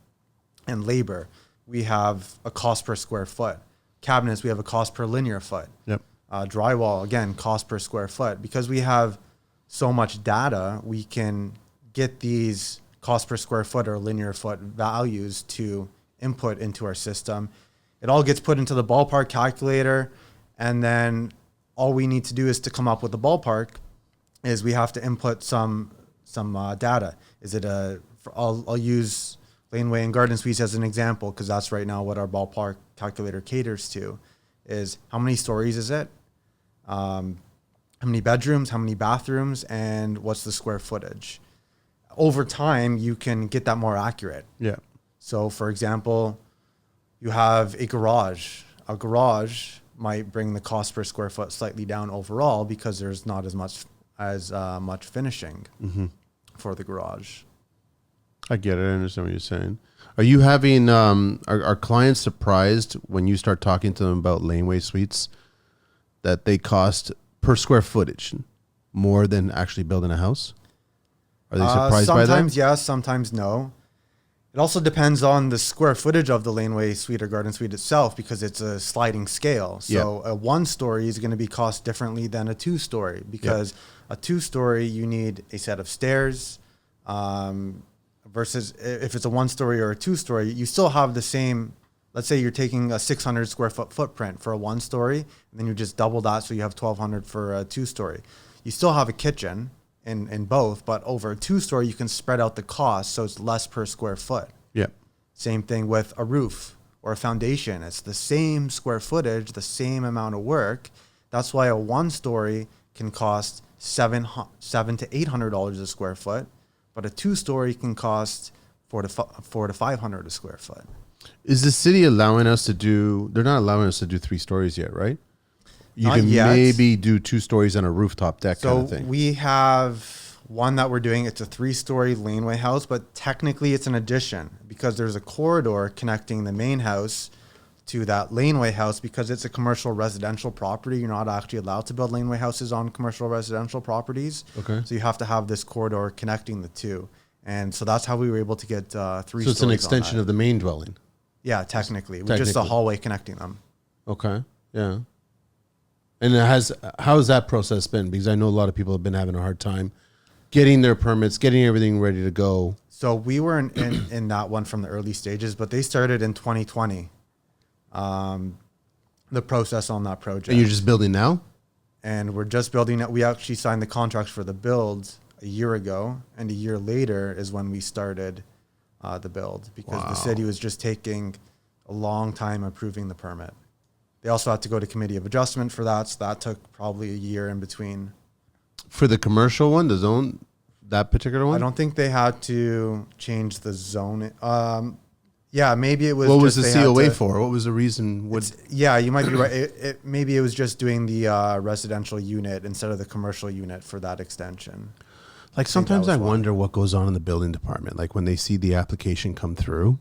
labor, we have a cost per square foot. Cabinets, we have a cost per linear foot. Yep. Drywall, again, cost per square foot. Because we have so much data, we can get these cost per square foot or linear foot values to input into our system. It all gets put into the ballpark calculator, and then all we need to do is to come up with the ballpark is we have to input some data. Is it I'll use laneway and garden suites as an example, because that's right now what our ballpark calculator caters to, is how many stories is it? How many bedrooms, how many bathrooms, and what's the square footage? Over time, you can get that more accurate. Yeah. So, for example, you have a garage. A garage might bring the cost per square foot slightly down overall because there's not as much finishing for the garage. I get it. I understand what you're saying. Are you having are clients surprised when you start talking to them about laneway suites that they cost per square footage more than actually building a house? Are they surprised by that? Sometimes yes, sometimes no. It also depends on the square footage of the laneway suite or garden suite itself, because it's a sliding scale. So a 1-story is going to be cost differently than a 2-story, because a 2-story, you need a set of stairs, versus if it's a 1-story or a 2-story, you still have the same. Let's say you're taking a 600 square foot footprint for a 1-story, and then you just double that, so you have 1,200 for a 2-story. You still have a kitchen in both, but over a 2-story, you can spread out the cost, so it's less per square foot. Yeah. Same thing with a roof or a foundation. It's the same square footage, the same amount of work. That's why a 1-story can cost $700 to $800 a square foot, but a 2-story can cost $400 to $500 a square foot. Is the city allowing us to do? They're not allowing us to do 3 stories yet, right? You Not can yet. maybe do 2 stories on a rooftop deck So kind of thing. we have one that we're doing. It's a 3-story laneway house, but technically it's an addition because there's a corridor connecting the main house to that laneway house. Because it's a commercial residential property, you're not actually allowed to build laneway houses on commercial residential properties. Okay. So you have to have this corridor connecting the two. And so that's how we were able to get 3 stories. So it's an extension of the main dwelling. Yeah, technically. With just a hallway connecting them. Okay. Yeah. And how's that process been? Because I know a lot of people have been having a hard time getting their permits, getting everything ready to go. So we were in that one from the early stages, but they started in 2020. The process on that project. And you're just building now? And we're just building it. We actually signed the contracts for the build a year ago, and a year later is when we started the build, because the city was just taking a long time approving the permit. They also had to go to committee of adjustment for that, so that took probably a year in between. For the commercial one, the zone, that particular one? I don't think they had to change the zone. Yeah, maybe it was. What was just the they had COA to- for? What was the reason? Yeah, you might be right. Maybe it was just doing the residential unit instead of the commercial unit for that extension. Like think that sometimes was I why. wonder what goes on in the building department. Like when they see the application come through,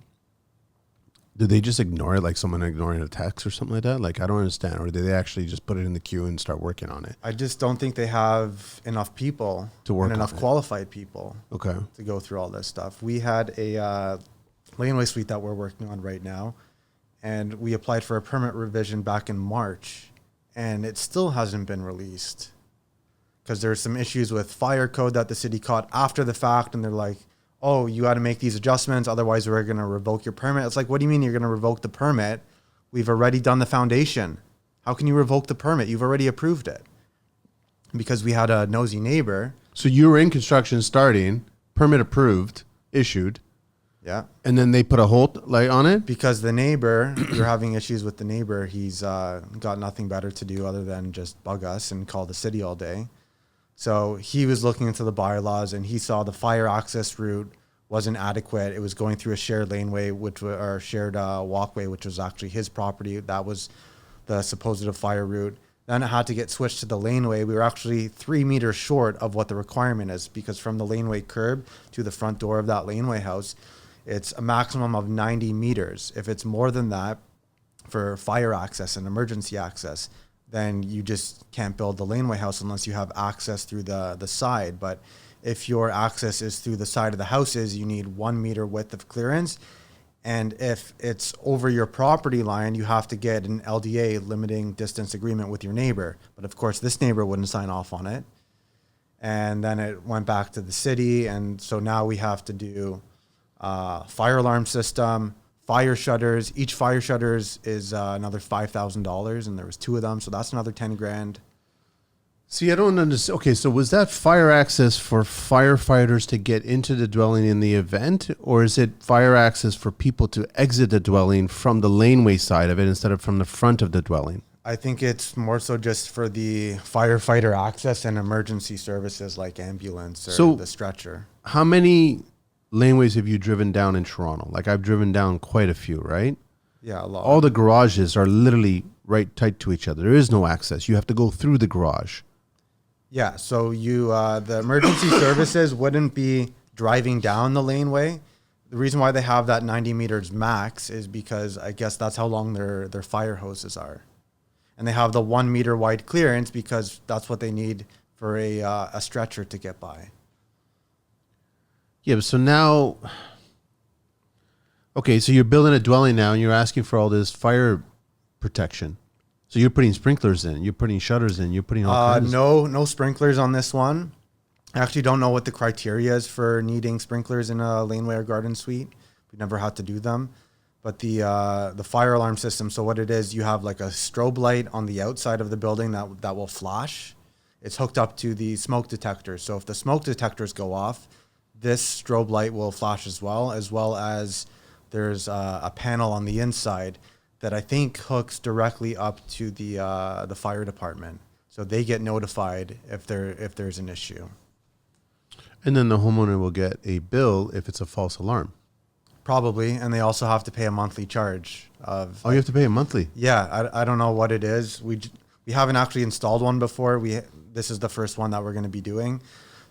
do they just ignore it like someone ignoring a text or something like that? Like I don't understand. Or do they actually just put it in the queue and start working on it? I just don't think they have enough people To work and on enough it. qualified people Okay. to go through all this stuff. We had a laneway suite that we're working on right now, and we applied for a permit revision back in March, and it still hasn't been released because there's some issues with fire code that the city caught after the fact, and they're like, oh, you got to make these adjustments, otherwise we're going to revoke your permit. It's like, what do you mean you're going to revoke the permit? We've already done the foundation. How can you revoke the permit? You've already approved it. Because we had a nosy neighbor. So you were in construction starting, permit approved, issued, Yeah. and then they put a hold like on it. Because the neighbor, we were having issues with the neighbor. He's got nothing better to do other than just bug us and call the city all day. So he was looking into the bylaws, and he saw the fire access route wasn't adequate. It was going through a shared laneway, or shared walkway, which was actually his property. That was the supposed fire route. Then it had to get switched to the laneway. We were actually 3 meters short of what the requirement is, because from the laneway curb to the front door of that laneway house, it's a maximum of 90 meters. If it's more than that for fire access and emergency access, then you just can't build the laneway house unless you have access through the side. But if your access is through the side of the houses, you need 1 meter width of clearance. And if it's over your property line, you have to get an LDA, limiting distance agreement, with your neighbor. But of course, this neighbor wouldn't sign off on it. And then it went back to the city. And so now we have to do fire alarm system, fire shutters. Each fire shutters is another $5,000, and there was 2 of them, so that's another 10 grand. See, I don't understand. Okay, so was that fire access for firefighters to get into the dwelling in the event, or is it fire access for people to exit the dwelling from the laneway side of it instead of from the front of the dwelling? I think it's more so just for the firefighter access and emergency services like ambulance or So- the stretcher. How many laneways have you driven down in Toronto? Like I've driven down quite a few, right? Yeah, a lot. All the garages are literally right tight to each other. There is no access. You have to go through the garage. Yeah, so you the emergency services wouldn't be driving down the laneway. The reason why they have that 90 meters max is because I guess that's how long their fire hoses are. And they have the 1 meter wide clearance because that's what they need for a stretcher to get by. Yeah, but so now, okay, so you're building a dwelling now and you're asking for all this fire protection. So you're putting sprinklers in, you're putting shutters in, you're putting all kinds. No sprinklers on this one. I actually don't know what the criteria is for needing sprinklers in a laneway or garden suite. We never had to do them. But the fire alarm system, so what it is, you have like a strobe light on the outside of the building that will flash. It's hooked up to the smoke detector. So if the smoke detectors go off, this strobe light will flash as well as there's a panel on the inside that I think hooks directly up to the fire department. So they get notified if there's an issue. And then the homeowner will get a bill if it's a false alarm. Probably, and they also have to pay a monthly charge of. Oh, you have to pay it monthly. Yeah, I don't know what it is. We haven't actually installed one before. This is the first one that we're going to be doing.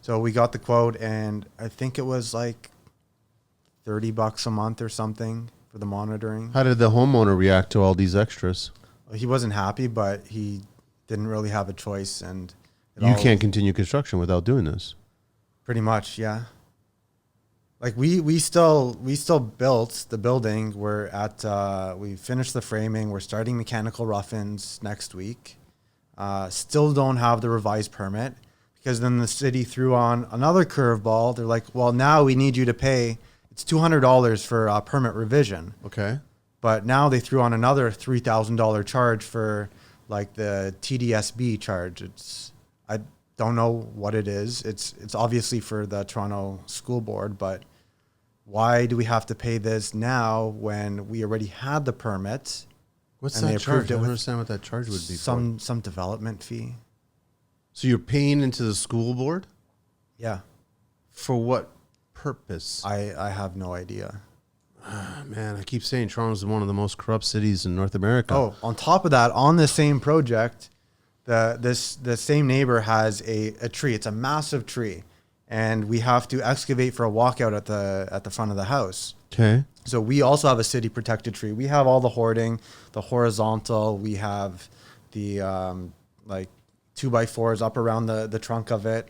So we got the quote, and I think it was like $30 a month or something for the monitoring. How did the homeowner react to all these extras? He wasn't happy, but he didn't really have a choice, and You can't continue construction without doing this. Pretty much, yeah. Like we still built the building. We finished the framing. We're starting mechanical rough-ins next week. Still don't have the revised permit because then the city threw on another curveball. They're like, well, now we need you to pay. It's $200 for a permit revision. Okay. But now they threw on another $3,000 charge for like the TDSB charge. I don't know what it is. It's obviously for the Toronto School Board, but why do we have to pay this now when we already had the permit? What's And they that approved charge? it I don't with understand what that charge would be. Some development fee. So you're paying into the school board Yeah. for what purpose? I have no idea. Man, I keep saying Toronto's one of the most corrupt cities in North America. Oh, on top of that, on the same project, the same neighbor has a tree. It's a massive tree, and we have to excavate for a walkout at the front of the house. Okay. So we also have a city protected tree. We have all the hoarding, the horizontal. We have the like 2x4s up around the trunk of it.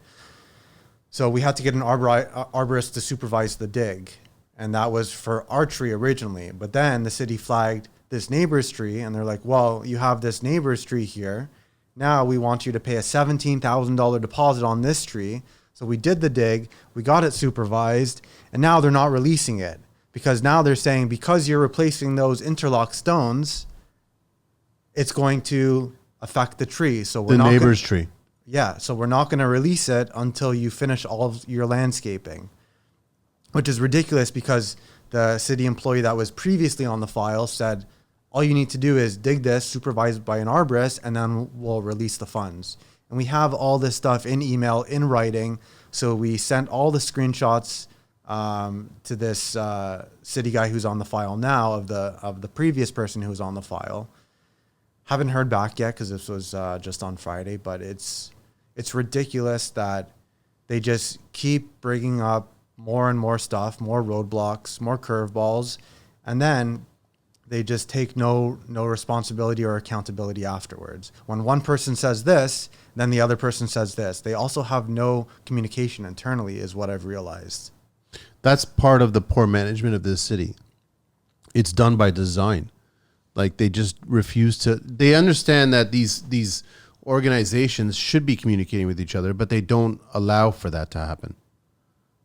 So we had to get an arborist to supervise the dig. And that was for our tree originally. But then the city flagged this neighbor's tree. And they're like, well, you have this neighbor's tree here. Now we want you to pay a $17,000 deposit on this tree. So we did the dig. We got it supervised. And now they're not releasing it. Because now they're saying because you're replacing those interlock stones, it's going to affect the tree. So we're The not neighbor's tree. Yeah. So we're not going to release it until you finish all of your landscaping. Which is ridiculous because the city employee that was previously on the file said, all you need to do is dig this, supervised by an arborist, and then we'll release the funds. And we have all this stuff in email, in writing. So we sent all the screenshots to this city guy who's on the file now of the previous person who was on the file. Haven't heard back yet because this was just on Friday, but it's ridiculous that they just keep bringing up more and more stuff, more roadblocks, more curveballs, and then they just take no responsibility or accountability afterwards. When one person says this, then the other person says this. They also have no communication internally, is what I've realized. That's part of the poor management of this city. It's done by design. Like they just refuse to. They understand that these organizations should be communicating with each other, but they don't allow for that to happen,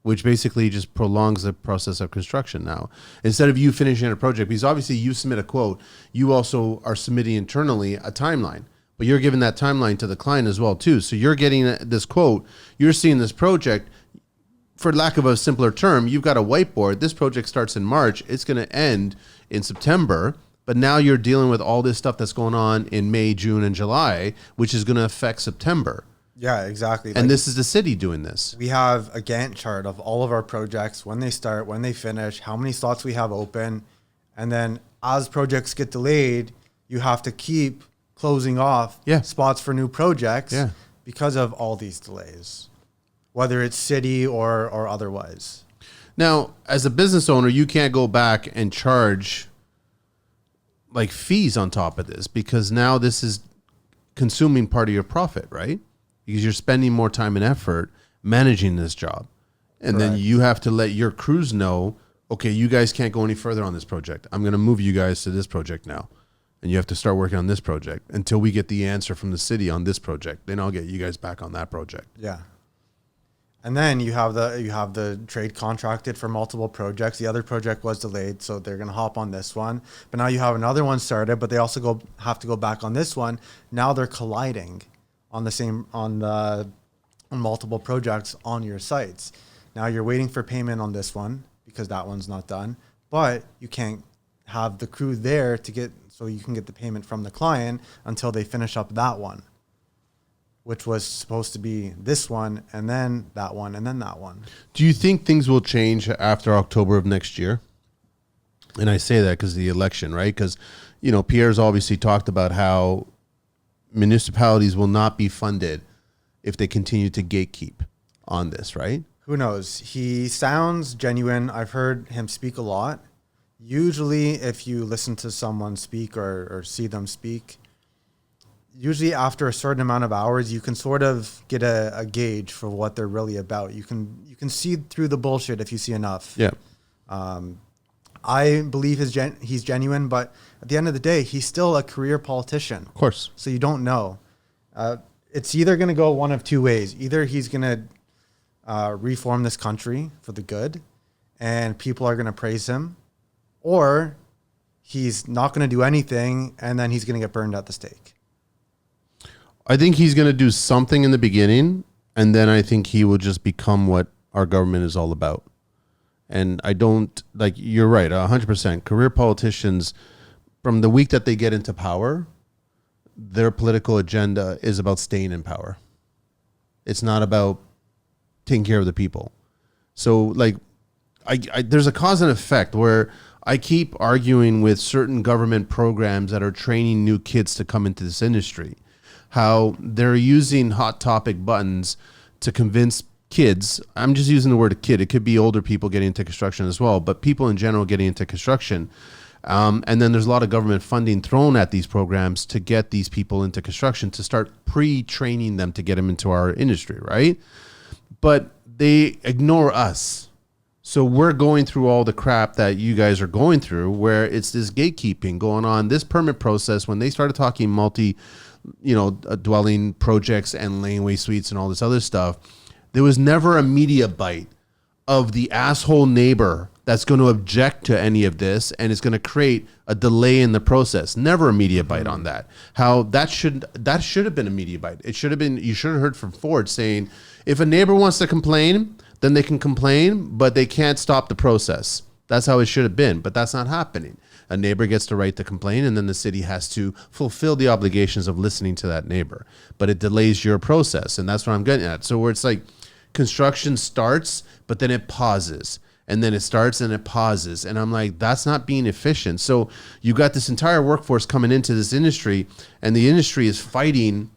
which basically just prolongs the process of construction now. Instead of you finishing a project, because obviously you submit a quote, you also are submitting internally a timeline, but you're giving that timeline to the client as well too. So you're getting this quote, you're seeing this project, for lack of a simpler term, you've got a whiteboard. This project starts in March. It's going to end in September. But now you're dealing with all this stuff that's going on in May, June, and July, which is going to affect September. Yeah, exactly. And this is the city doing this. We have a Gantt chart of all of our projects, when they start, when they finish, how many slots we have open. And then as projects get delayed, you have to keep closing off spots for new projects because of all these delays, whether it's city or otherwise. Now, as a business owner, you can't go back and charge like fees on top of this because now this is consuming part of your profit, right? Because you're spending more time and effort managing this job. And then you have to let your crews know, okay, you guys can't go any further on this project. I'm going to move you guys to this project now. And you have to start working on this project until we get the answer from the city on this project. Then I'll get you guys back on that project. Yeah. And then you have the trade contracted for multiple projects. The other project was delayed, so they're going to hop on this one. But now you have another one started, but they also have to go back on this one. Now they're colliding on multiple projects on your sites. Now you're waiting for payment on this one because that one's not done, but you can't have the crew there so you can get the payment from the client until they finish up that one, which was supposed to be this one and then that one and then that one. Do you think things will change after October of next year? And I say that because of the election, right? Because, Pierre's obviously talked about how municipalities will not be funded if they continue to gatekeep on this, right? Who knows? He sounds genuine. I've heard him speak a lot. Usually, if you listen to someone speak or see them speak, usually after a certain amount of hours, you can sort of get a gauge for what they're really about. You can see through the bullshit if you see enough. Yeah. I believe he's genuine, but at the end of the day, he's still a career politician. Of course. So you don't know. It's either going to go one of two ways. Either he's going to reform this country for the good, and people are going to praise him, or he's not going to do anything, and then he's going to get burned at the stake. I think he's going to do something in the beginning, and then I think he will just become what our government is all about. And I don't, you're right, 100%. Career politicians, from the week that they get into power, their political agenda is about staying in power. It's not about taking care of the people. So, there's a cause and effect where I keep arguing with certain government programs that are training new kids to come into this industry, how they're using hot topic buttons to convince kids. I'm just using the word kid. It could be older people getting into construction as well, but people in general getting into construction. And then there's a lot of government funding thrown at these programs to get these people into construction, to start pre-training them to get them into our industry, right? But they ignore us. So we're going through all the crap that you guys are going through, where it's this gatekeeping going on, this permit process. When they started talking dwelling projects and laneway suites and all this other stuff, there was never a media bite of the asshole neighbor that's going to object to any of this, and it's going to create a delay in the process. Never a media bite on that. How that should have been a media bite. It should have been. You should have heard from Ford saying, if a neighbor wants to complain, then they can complain, but they can't stop the process. That's how it should have been, but that's not happening. A neighbor gets the right to complain, and then the city has to fulfill the obligations of listening to that neighbor. But it delays your process, and that's what I'm getting at. So where it's like construction starts, but then it pauses, and then it starts and it pauses. And I'm like, that's not being efficient. So you got this entire workforce coming into this industry, and the industry is fighting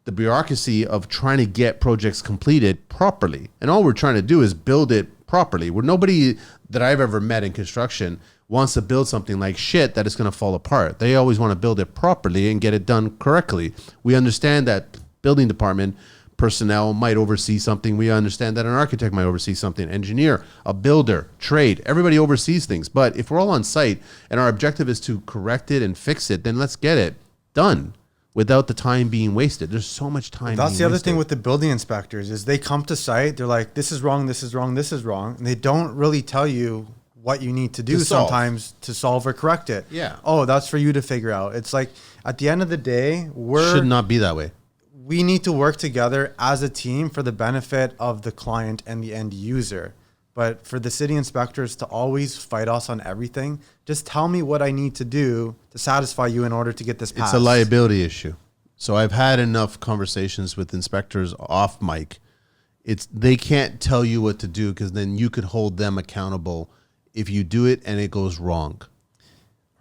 the bureaucracy of trying to get projects completed properly. And all we're trying to do is build it properly. Where nobody that I've ever met in construction wants to build something like shit that is going to fall apart. They always want to build it properly and get it done correctly. We understand that building department personnel might oversee something. We understand that an architect might oversee something, engineer, a builder, trade. Everybody oversees things. But if we're all on site and our objective is to correct it and fix it, then let's get it done without the time being wasted. There's so much time. That's the other thing with the building inspectors is they come to site. They're like, this is wrong, this is wrong, this is wrong. And they don't really tell you what you need to do sometimes to solve or correct it. Yeah. Oh, that's for you to figure out. It's like at the end of the day, should not be that way. We need to work together as a team for the benefit of the client and the end user. But for the city inspectors to always fight us on everything, just tell me what I need to do to satisfy you in order to get this passed. It's a liability issue. So I've had enough conversations with inspectors off mic. They can't tell you what to do, because then you could hold them accountable if you do it and it goes wrong.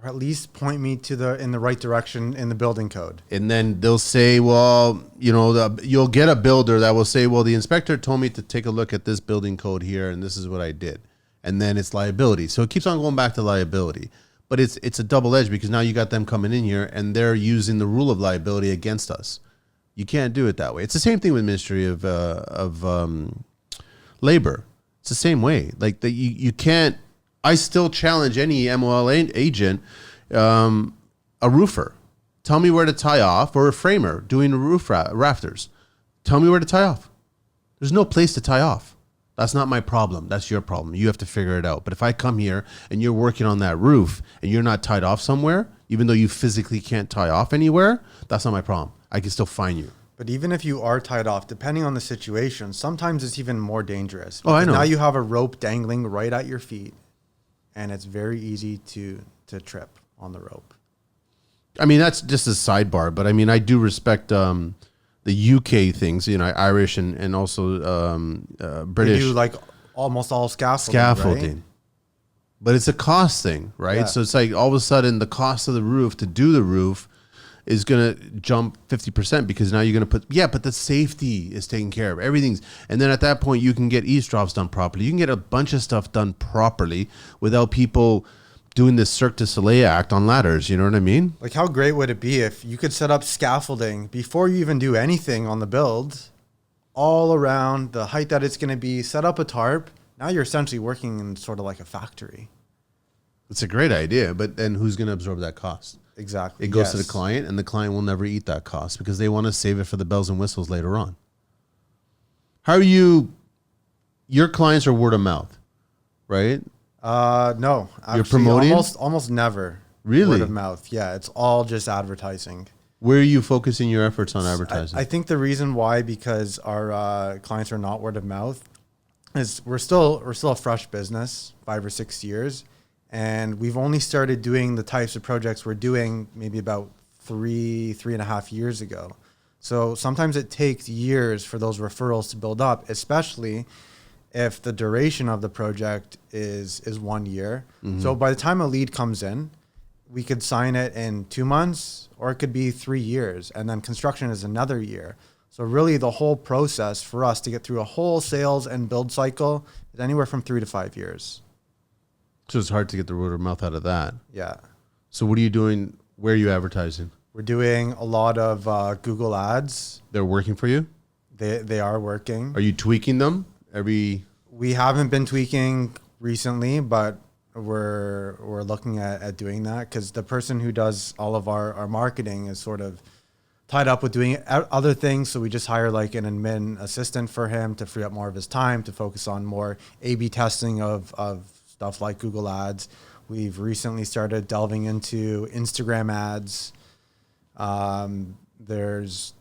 Or at least point me to in the right direction in the building code. And then they'll say, well, you'll get a builder that will say, well, the inspector told me to take a look at this building code here, and this is what I did. And then it's liability. So it keeps on going back to liability. But it's a double edge, because now you got them coming in here and they're using the rule of liability against us. You can't do it that way. It's the same thing with Ministry of Labor. It's the same way. Like you can't. I still challenge any MOL agent, a roofer. Tell me where to tie off, or a framer doing roof rafters. Tell me where to tie off. There's no place to tie off. That's not my problem. That's your problem. You have to figure it out. But if I come here and you're working on that roof and you're not tied off somewhere, even though you physically can't tie off anywhere, that's not my problem. I can still fine you. But even if you are tied off, depending on the situation, sometimes it's even more dangerous. Oh, I know. Now you have a rope dangling right at your feet, and it's very easy to trip on the rope. I mean, that's just a sidebar, but I mean, I do respect the UK things, Irish and also British. They do like almost all scaffolding. Right? But it's a cost thing, right? Yeah. So it's like all of a sudden the cost of the roof to do the roof is going to jump 50%, because now you're going to but the safety is taken care of. Everything's, and then at that point you can get eavesdrops done properly. You can get a bunch of stuff done properly without people doing this Cirque du Soleil act on ladders. You know what I mean? Like, how great would it be if you could set up scaffolding before you even do anything on the build, all around the height that it's going to be, set up a tarp. Now you're essentially working in sort of like a factory. It's a great idea, but then who's going to absorb that cost? Exactly. It goes to the client, and the client will never eat that cost because they want to save it for the bells and whistles later on. How are you? Your clients are word of mouth, right? No, actually, you're promoting almost never. Really? Word of mouth. Yeah, it's all just advertising. Where are you focusing your efforts on advertising? I think the reason why, because our clients are not word of mouth, is we're still a fresh business, 5 or 6 years. And we've only started doing the types of projects we're doing maybe about 3.5 years ago. So sometimes it takes years for those referrals to build up, especially if the duration of the project is 1 year. So by the time a lead comes in, we could sign it in 2 months, or it could be 3 years, and then construction is another year. So really the whole process for us to get through a whole sales and build cycle is anywhere from 3 to 5 years. So it's hard to get the word of mouth out of that. Yeah. So what are you doing? Where are you advertising? We're doing a lot of Google ads. They're working for you? They are working. Are you tweaking them We haven't been tweaking recently, but we're looking at doing that, because the person who does all of our marketing is sort of tied up with doing other things. So we just hire like an admin assistant for him to free up more of his time to focus on more A/B testing of stuff like Google ads. We've recently started delving into Instagram ads. There's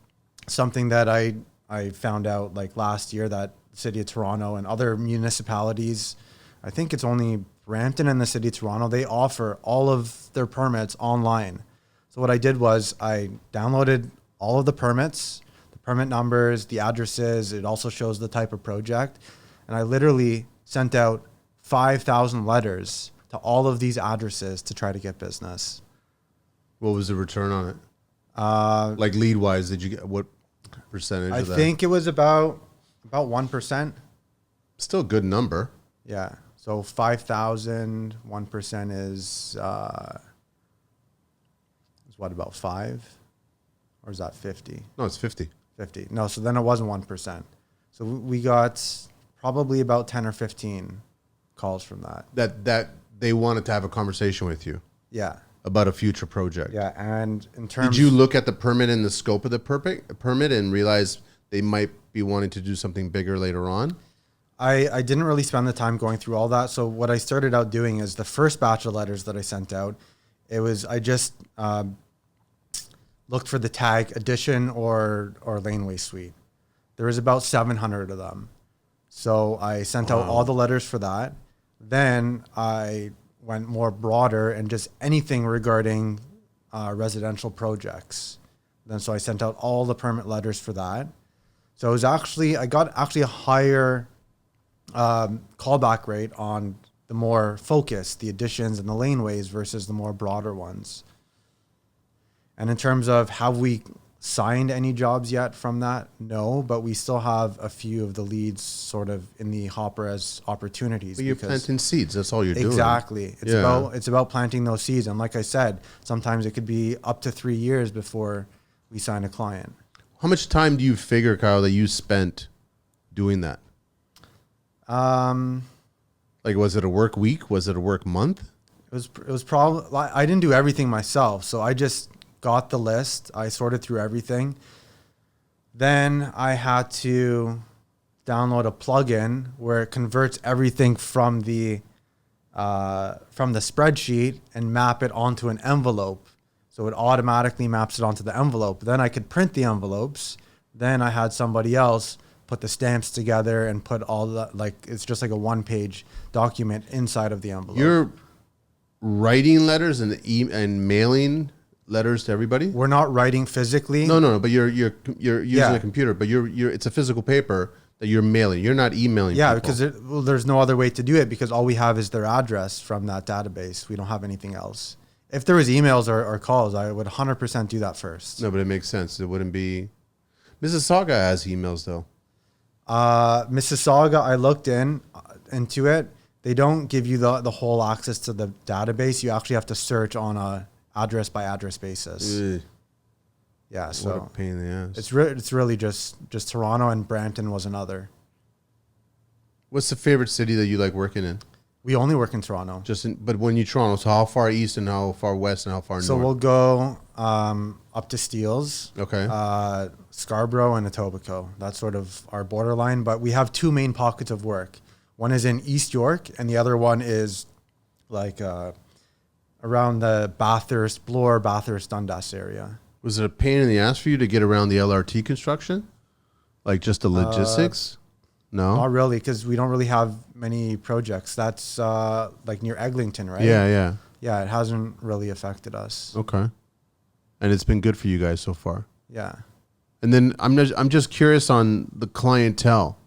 something that I found out like last year that the City of Toronto and other municipalities, I think it's only Brampton and the City of Toronto, they offer all of their permits online. So what I did was I downloaded all of the permits, the permit numbers, the addresses. It also shows the type of project. And I literally sent out 5,000 letters to all of these addresses to try to get business. What was the return on it? Like lead wise, did you get what percentage I of that? think it was about 1%. Still a good number. Yeah. So 5,000, 1% is what, about 5? Or is that 50? No, it's 50. 50. No, so then it wasn't 1%. So we got probably about 10 or 15 calls from that. That they wanted to have a conversation with you Yeah. about a future project. Yeah. And in terms, Did you look at the permit and the scope of the permit and realize they might be wanting to do something bigger later on? I didn't really spend the time going through all that. So what I started out doing is the first batch of letters that I sent out, I just looked for the tag addition or laneway suite. There was about 700 of them. So I sent out all the letters for that. Then I went more broader and just anything regarding residential projects. Then so I sent out all the permit letters for that. So it was I got a higher callback rate on the more focused, the additions and the laneways versus the more broader ones. And in terms of have we signed any jobs yet from that? No, but we still have a few of the leads sort of in the hopper as opportunities. But you're planting seeds. That's all you're doing. Exactly. It's about planting those seeds. And like I said, sometimes it could be up to 3 years before we sign a client. How much time do you figure, Kyle, that you spent doing that? Like, was it a work week? Was it a work month? It was probably, I didn't do everything myself. So I just got the list. I sorted through everything. Then I had to download a plugin where it converts everything from the spreadsheet and map it onto an envelope. So it automatically maps it onto the envelope. Then I could print the envelopes. Then I had somebody else put the stamps together and put all the, like, it's just like a 1-page document inside of the envelope. You're writing letters and mailing letters to everybody? We're not writing physically. No. But you're using a computer, but it's a physical paper that you're mailing. You're not emailing. Yeah, people. because there's no other way to do it, because all we have is their address from that database. We don't have anything else. If there was emails or calls, I would 100% do that first. No, but it makes sense. It wouldn't be. Mississauga has emails though. Mississauga, I looked into it. They don't give you the whole access to the database. You actually have to search on a address by address basis. Ugh. Yeah, What so a pain in the ass. it's really just Toronto, and Brampton was another. What's the favorite city that you like working in? We only work in Toronto. But when you Toronto, so how far east and how far west and how far So north? we'll go up to Steeles, Okay. Scarborough, and Etobicoke. That's sort of our borderline. But we have 2 main pockets of work. One is in East York, and the other one is like around the Bloor, Bathurst, Dundas area. Was it a pain in the ass for you to get around the LRT construction? Like just the logistics? No? Not really, because we don't really have many projects. That's like near Eglinton, right? Yeah. Yeah, it hasn't really affected us. Okay. And it's been good for you guys so far. Yeah. And then I'm just curious on the clientele.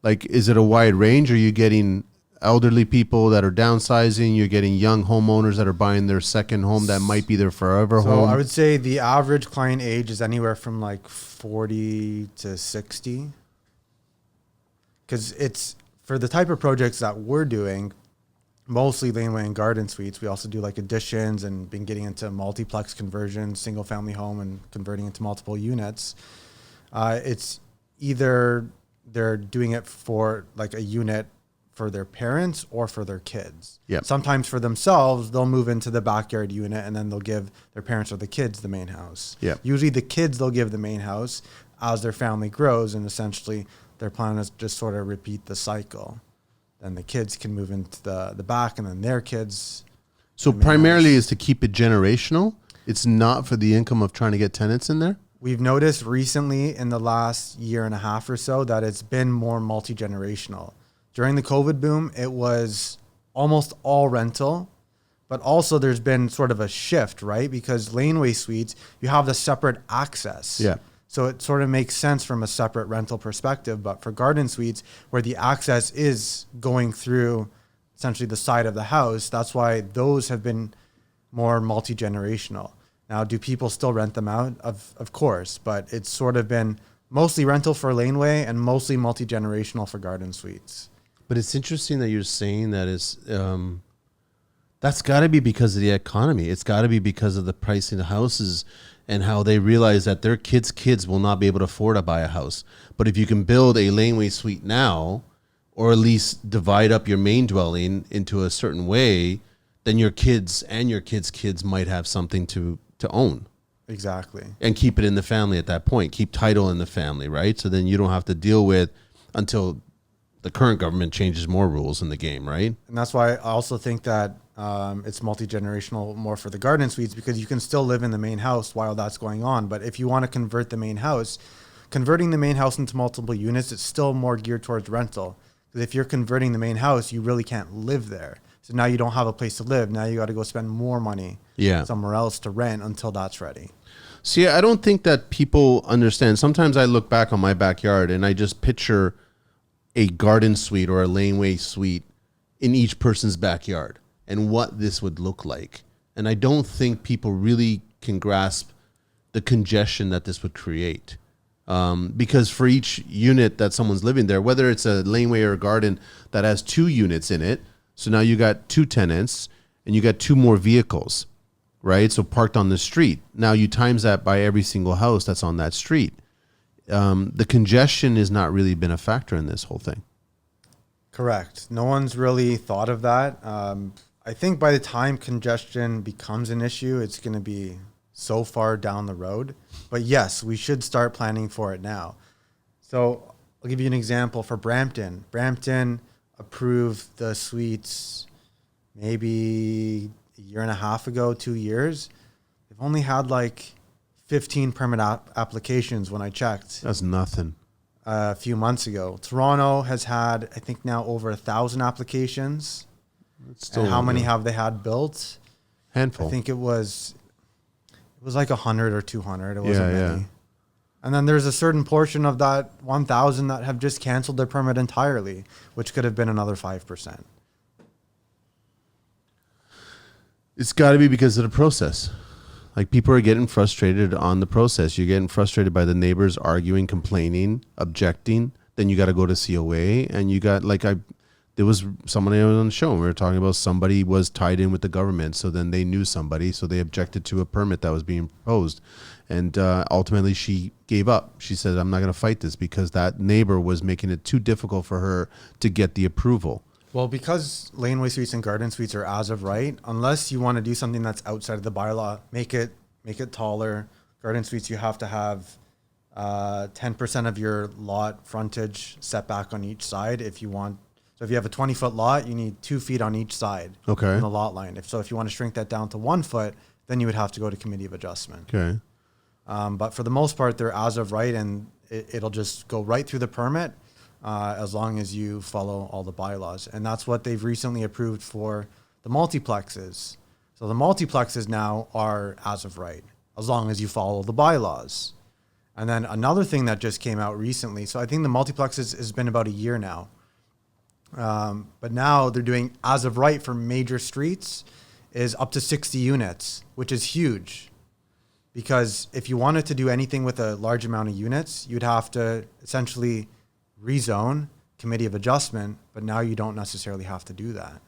Like, is it a wide range? Are you getting elderly people that are downsizing? You're getting young homeowners that are buying their second home that might be their forever So home? I would say the average client age is anywhere from like 40 to 60. Because it's for the type of projects that we're doing, mostly laneway and garden suites. We also do like additions and been getting into multiplex conversions, single family home and converting into multiple units. It's either they're doing it for like a unit for their parents or for their kids. Yep. Sometimes for themselves, they'll move into the backyard unit and then they'll give their parents or the kids the main house. Yep. Usually the kids, they'll give the main house as their family grows, and essentially their plan is just sort of repeat the cycle. Then the kids can move into the back, and then their kids. So primarily is to keep it generational. It's not for the income of trying to get tenants in there. We've noticed recently in the last year and a half or so that it's been more multi-generational. During the COVID boom, it was almost all rental, but also there's been sort of a shift, right? Because laneway suites, you have the separate access. Yeah. So it sort of makes sense from a separate rental perspective. But for garden suites, where the access is going through essentially the side of the house, that's why those have been more multi-generational. Now, do people still rent them out? Of course, but it's sort of been mostly rental for laneway and mostly multi-generational for garden suites. But it's interesting that you're saying that is that's got to be because of the economy. It's got to be because of the pricing of houses and how they realize that their kids will not be able to afford to buy a house. But if you can build a laneway suite now, or at least divide up your main dwelling into a certain way, then your kids and your kids' might have something to own. Exactly. And keep it in the family at that point. Keep title in the family, right? So then you don't have to deal with until the current government changes more rules in the game, right? And that's why I also think that it's multi-generational more for the garden suites, because you can still live in the main house while that's going on. But if you want to convert the main house, converting the main house into multiple units, it's still more geared towards rental. Because if you're converting the main house, you really can't live there. So now you don't have a place to live. Now you got to go spend more money somewhere else to rent until that's ready. See, I don't think that people understand. Sometimes I look back on my backyard and I just picture a garden suite or a laneway suite in each person's backyard and what this would look like. And I don't think people really can grasp the congestion that this would create. Because for each unit that someone's living there, whether it's a laneway or a garden that has 2 units in it, so now you got 2 tenants and you got 2 more vehicles, right? So parked on the street. Now you times that by every single house that's on that street. The congestion has not really been a factor in this whole thing. Correct. No one's really thought of that. I think by the time congestion becomes an issue, it's going to be so far down the road. But yes, we should start planning for it now. So I'll give you an example for Brampton. Brampton approved the suites maybe a year and a half ago, 2 years. They've only had like 15 permit applications when I checked. That's nothing. A few months ago. Toronto has had, I think now over 1,000 applications. And how many have they had built? Handful. I think it was like 100 or 200. It wasn't many. Yeah. And then there's a certain portion of that 1,000 that have just canceled their permit entirely, which could have been another 5%. It's got to be because of the process. Like, people are getting frustrated on the process. You're getting frustrated by the neighbors arguing, complaining, objecting. Then you got to go to COA, and you got there was somebody on the show and we were talking about somebody was tied in with the government. So then they knew somebody, so they objected to a permit that was being proposed. And ultimately she gave up. She said, I'm not going to fight this because that neighbor was making it too difficult for her to get the approval. Well, because laneway suites and garden suites are as of right, unless you want to do something that's outside of the bylaw, make it taller. Garden suites, you have to have 10% of your lot frontage setback on each side if you want. So if you have a 20-foot lot, you need 2 feet on each side on the lot line. If you want to shrink that down to 1 foot, then you would have to go to committee of adjustment. Okay. But for the most part, they're as of right, and it'll just go right through the permit as long as you follow all the bylaws. And that's what they've recently approved for the multiplexes. So the multiplexes now are as of right, as long as you follow the bylaws. And then another thing that just came out recently. So I think the multiplex has been about a year now. But now they're doing, as of right for major streets, is up to 60 units, which is huge. Because if you wanted to do anything with a large amount of units, you'd have to essentially rezone, committee of adjustment, but now you don't necessarily have to do that.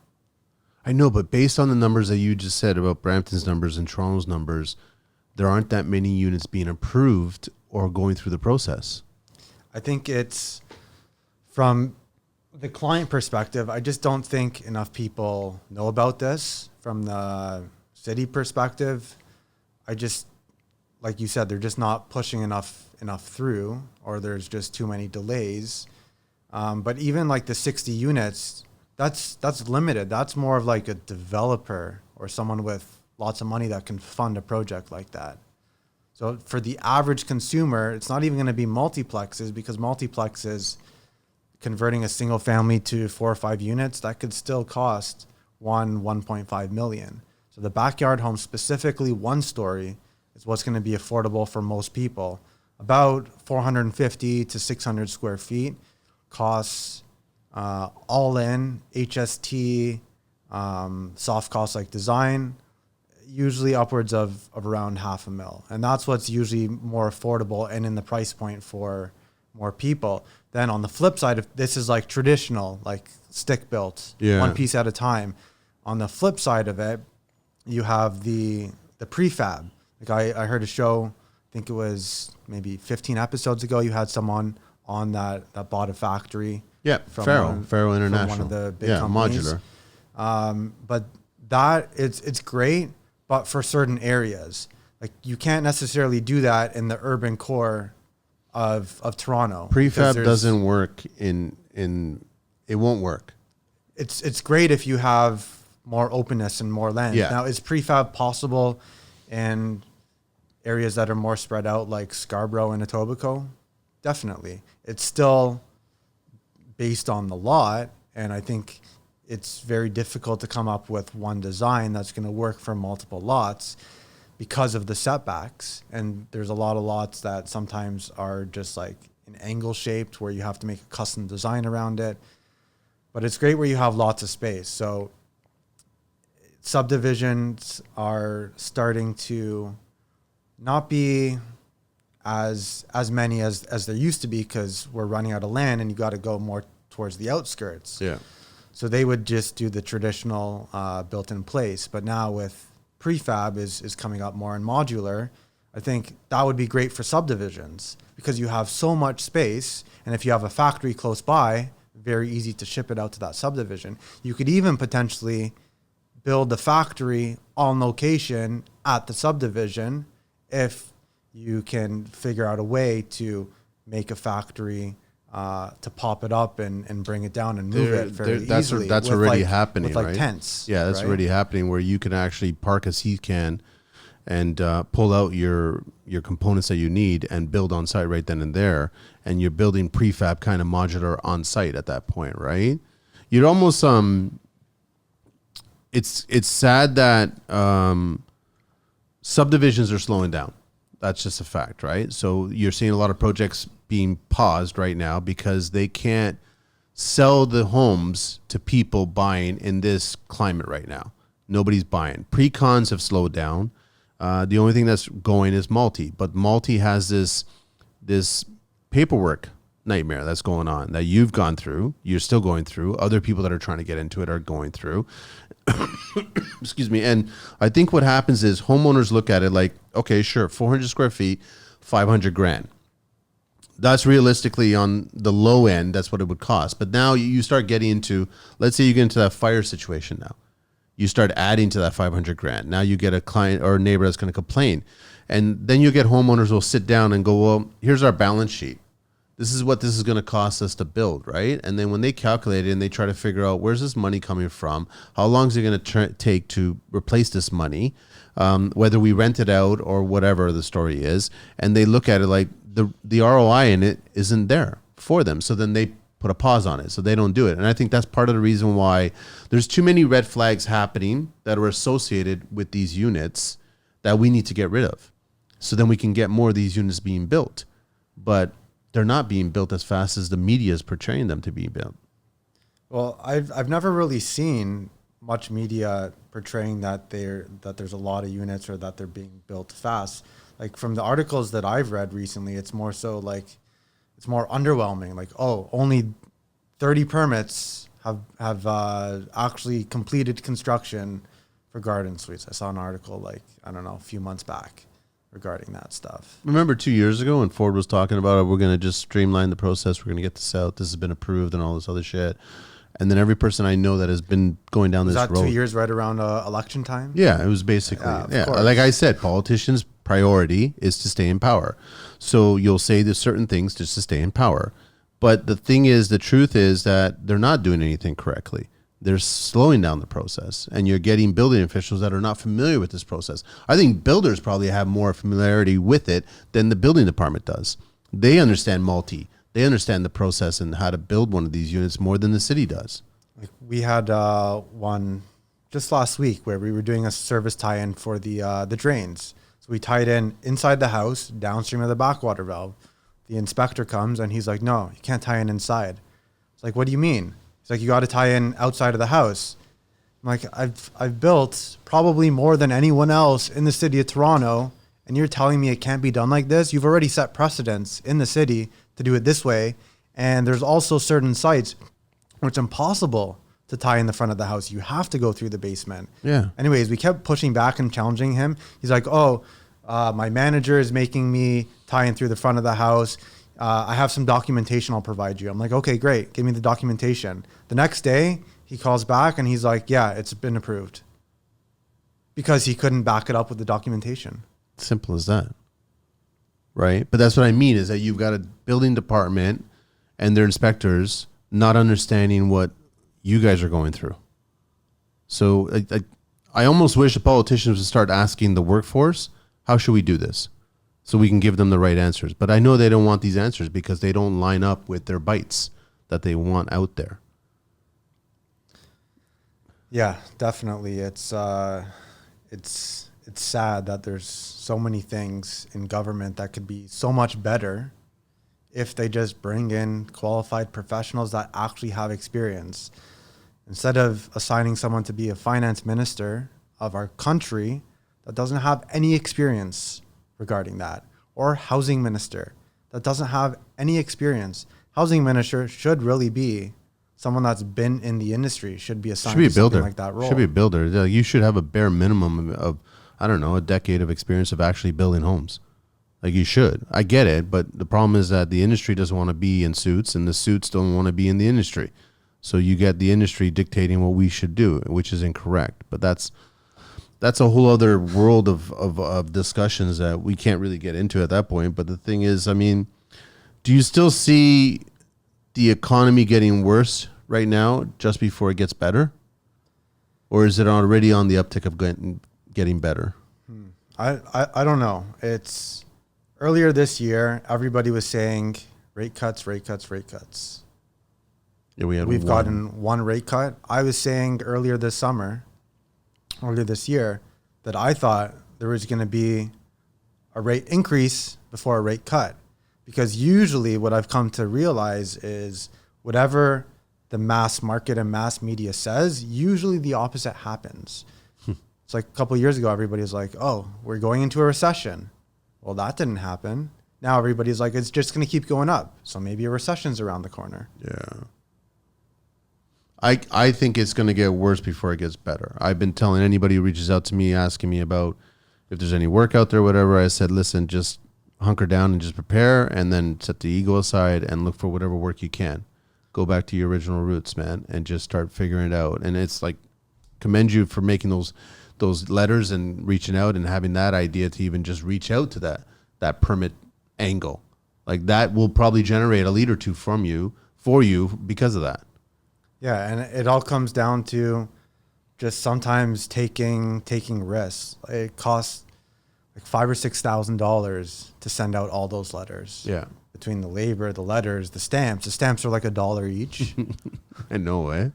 I know, but based on the numbers that you just said about Brampton's numbers and Toronto's numbers, there aren't that many units being approved or going through the process. I think it's from the client perspective. I just don't think enough people know about this. From the city perspective, I just, like you said, they're just not pushing enough through, or there's just too many delays. But even like the 60 units, that's limited. That's more of like a developer or someone with lots of money that can fund a project like that. So for the average consumer, it's not even going to be multiplexes, because multiplexes, converting a single family to 4 or 5 units, that could still cost 1.5 million. So the backyard home, specifically 1 story, is what's going to be affordable for most people. About 450 to 600 square feet costs, all in HST, soft costs like design, usually upwards of around $500,000. And that's what's usually more affordable and in the price point for more people. Then on the flip side, if this is like traditional, like stick built, one piece at a time. On the flip side of it, you have the prefab. Like I heard a show, I think it was maybe 15 episodes ago, you had someone on that bought a factory. Yeah, Faro International. From one of the big companies. Modular. But that it's great, but for certain areas. Like you can't necessarily do that in the urban core of Toronto. Prefab doesn't work in it won't work. It's great if you have more openness and more land. Yeah. Now, is prefab possible in areas that are more spread out, like Scarborough and Etobicoke? Definitely. It's still based on the lot, and I think it's very difficult to come up with one design that's going to work for multiple lots because of the setbacks. And there's a lot of lots that sometimes are just like an angle shaped where you have to make a custom design around it. But it's great where you have lots of space. So subdivisions are starting to not be as many as there used to be, because we're running out of land and you got to go more towards the outskirts. Yeah. So they would just do the traditional built in place. But now with prefab is coming up more in modular, I think that would be great for subdivisions, because you have so much space. And if you have a factory close by, very easy to ship it out to that subdivision. You could even potentially build the factory on location at the subdivision if you can figure out a way to make a factory to pop it up and bring it down and move it very easily. That's already happening, with like right? tents. Yeah, that's right? already happening, where you can actually park a heat can and pull out your components that you need and build on site right then and there. And you're building prefab kind of modular on site at that point, right? You'd almost it's sad that subdivisions are slowing down. That's just a fact, right? So you're seeing a lot of projects being paused right now because they can't sell the homes to people buying in this climate right now. Nobody's buying. Pre-cons have slowed down. The only thing that's going is multi, but multi has this paperwork nightmare that's going on that you've gone through. You're still going through. Other people that are trying to get into it are going through. Excuse me. And I think what happens is homeowners look at it like, okay, sure, 400 square feet, 500 grand. That's realistically on the low end. That's what it would cost. But now you start getting into, let's say you get into that fire situation now. You start adding to that 500 grand. Now you get a client or a neighbor that's going to complain. And then you get homeowners who will sit down and go, well, here's our balance sheet. This is what this is going to cost us to build, right? And then when they calculate it and they try to figure out where's this money coming from, how long is it going to take to replace this money, whether we rent it out or whatever the story is, and they look at it like the ROI in it isn't there for them. So then they put a pause on it. So they don't do it. And I think that's part of the reason why there's too many red flags happening that are associated with these units that we need to get rid of. So then we can get more of these units being built. but they're not being built as fast as the media is portraying them to be built. Well, I've never really seen much media portraying that there's a lot of units or that they're being built fast. Like from the articles that I've read recently, it's more so like it's more underwhelming. Like, oh, only 30 permits have actually completed construction for garden suites. I saw an article like, I don't know, a few months back regarding that stuff. Remember 2 years ago when Ford was talking about it, we're going to just streamline the process. We're going to get this out. This has been approved and all this other shit. And then every person I know that has been going down this road. Was that 2 years right around election time? Yeah, it was basically, Yeah, like I said, politicians' priority is to stay in power. So you'll say there's certain things just to stay in power. But the thing is, the truth is that they're not doing anything correctly. They're slowing down the process, and you're getting building officials that are not familiar with this process. I think builders probably have more familiarity with it than the building department does. They understand multi. They understand the process and how to build one of these units more than the city does. Like we had one just last week where we were doing a service tie-in for the drains. So we tied in inside the house, downstream of the backwater valve. The inspector comes and he's like, no, you can't tie in inside. It's like, what do you mean? He's like, you got to tie in outside of the house. I'm like, I've built probably more than anyone else in the city of Toronto, and you're telling me it can't be done like this? You've already set precedents in the city to do it this way. And there's also certain sites where it's impossible to tie in the front of the house. You have to go through the basement. Yeah. Anyways, we kept pushing back and challenging him. He's like, oh, my manager is making me tie in through the front of the house. I have some documentation I'll provide you. I'm like, okay, great. Give me the documentation. The next day he calls back and he's like, yeah, it's been approved, because he couldn't back it up with the documentation. Simple as that. Right? But that's what I mean, is that you've got a building department and their inspectors not understanding what you guys are going through. So I almost wish the politicians would start asking the workforce, how should we do this? So we can give them the right answers. But I know they don't want these answers because they don't line up with their bites that they want out there. Yeah, definitely. It's sad that there's so many things in government that could be so much better if they just bring in qualified professionals that actually have experience. Instead of assigning someone to be a finance minister of our country that doesn't have any experience regarding that, or housing minister that doesn't have any experience. Housing minister should really be someone that's been in the industry, should be assigned to something like that role. Should be a builder. You should have a bare minimum of, I don't know, a decade of experience of actually building homes. Like you should. I get it, but the problem is that the industry doesn't want to be in suits, and the suits don't want to be in the industry. So you get the industry dictating what we should do, which is incorrect. But that's a whole other world of discussions that we can't really get into at that point. But the thing is, I mean, do you still see the economy getting worse right now just before it gets better? Or is it already on the uptick of getting better? I don't know. It's earlier this year, everybody was saying rate cuts, rate cuts, rate cuts. Yeah, we've gotten one rate cut. I was saying earlier this year, that I thought there was going to be a rate increase before a rate cut. Because usually what I've come to realize is whatever the mass market and mass media says, usually the opposite happens. It's like a couple of years ago, everybody was like, oh, we're going into a recession. Well, that didn't happen. Now everybody's like, it's just going to keep going up. So maybe a recession's around the corner. Yeah. I think it's going to get worse before it gets better. I've been telling anybody who reaches out to me asking me about if there's any work out there, whatever, I said, listen, just hunker down and just prepare, and then set the ego aside and look for whatever work you can. Go back to your original roots, man, and just start figuring it out. And it's like, commend you for making those letters and reaching out and having that idea to even just reach out to that permit angle. Like that will probably generate a lead or two for you because of that. Yeah, and it all comes down to just sometimes taking risks. It costs like $5,000 or $6,000 to send out all those letters. Yeah, between the labor, the letters, the stamps. The stamps are like $1 each. And no way.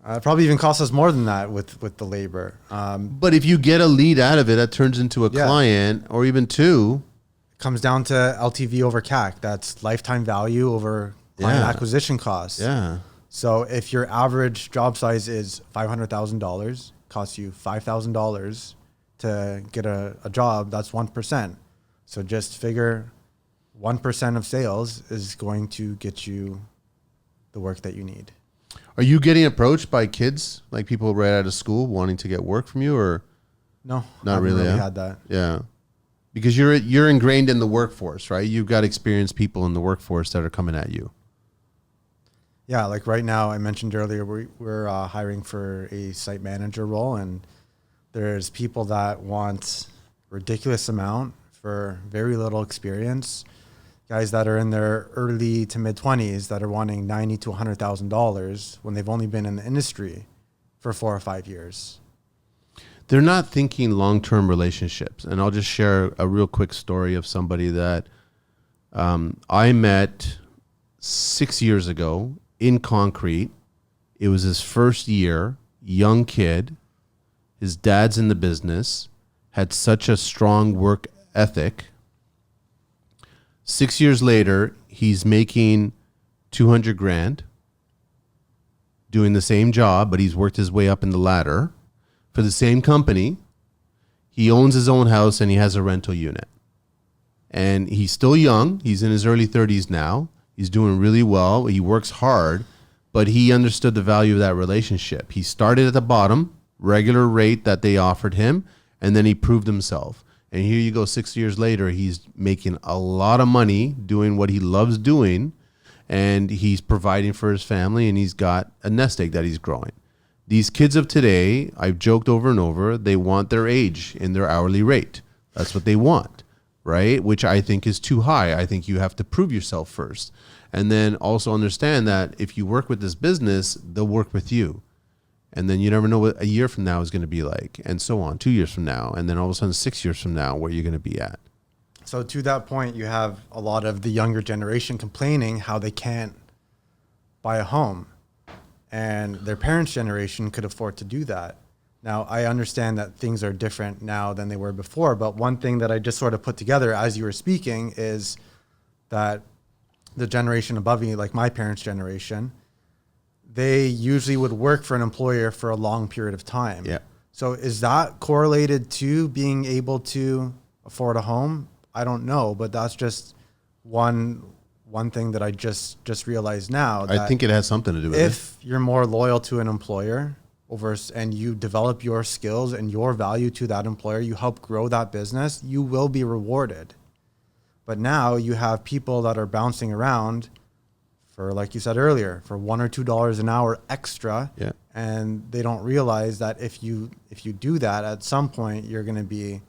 It probably even costs us more than that with the labor. But if you get a lead out of it, that turns into a client or even two. comes down to LTV over CAC. That's lifetime value over client acquisition costs. Yeah. So if your average job size is $500,000, costs you $5,000 to get a job, that's 1%. So just figure 1% of sales is going to get you the work that you need. Are you getting approached by kids, like people right out of school wanting to get work from you, or No, not I haven't really? had that. Yeah. Because you're ingrained in the workforce, right? You've got experienced people in the workforce that are coming at you. Yeah, like right now, I mentioned earlier, we're hiring for a site manager role, and there's people that want ridiculous amount for very little experience. Guys that are in their early to mid 20s that are wanting $90,000 to $100,000 when they've only been in the industry for 4 or 5 years. They're not thinking long-term relationships. And I'll just share a real quick story of somebody that I met 6 years ago in concrete. It was his first year, young kid. His dad's in the business, had such a strong work ethic. 6 years later, he's making 200 grand doing the same job, but he's worked his way up in the ladder for the same company. He owns his own house and he has a rental unit. And he's still young. He's in his early 30s now. He's doing really well. He works hard, but he understood the value of that relationship. He started at the bottom, regular rate that they offered him, and then he proved himself. And here you go, 6 years later, he's making a lot of money doing what he loves doing, and he's providing for his family, and he's got a nest egg that he's growing. These kids of today, I've joked over and over, they want their age in their hourly rate. That's what they want, right? Which I think is too high. I think you have to prove yourself first. And then also understand that if you work with this business, they'll work with you. And then you never know what a year from now is going to be like, and so on, 2 years from now, and then all of a sudden 6 years from now, where you're going to be at. So to that point, you have a lot of the younger generation complaining how they can't buy a home, and their parents' generation could afford to do that. Now, I understand that things are different now than they were before, but one thing that I just sort of put together as you were speaking is that the generation above me, like my parents' generation, they usually would work for an employer for a long period of time. Yeah. So is that correlated to being able to afford a home? I don't know, but that's just one thing that I just realized now. I think it has something to do with it. If you're more loyal to an employer and you develop your skills and your value to that employer, you help grow that business, you will be rewarded. But now you have people that are bouncing around for, like you said earlier, for $1 or $2 an hour extra. Yeah. And they don't realize that if you do that, at some point you're going to be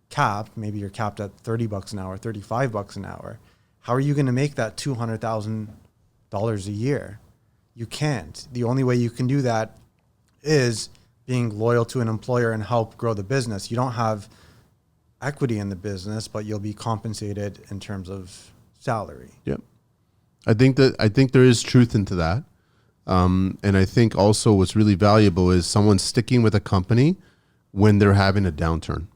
capped. Maybe you're capped at $30 an hour, $35 an hour. How are you going to make that $200,000 a year? You can't. The only way you can do that is being loyal to an employer and help grow the business. You don't have equity in the business, but you'll be compensated in terms of salary. Yep. I think there is truth into that. And I think also what's really valuable is someone sticking with a company when they're having a downturn,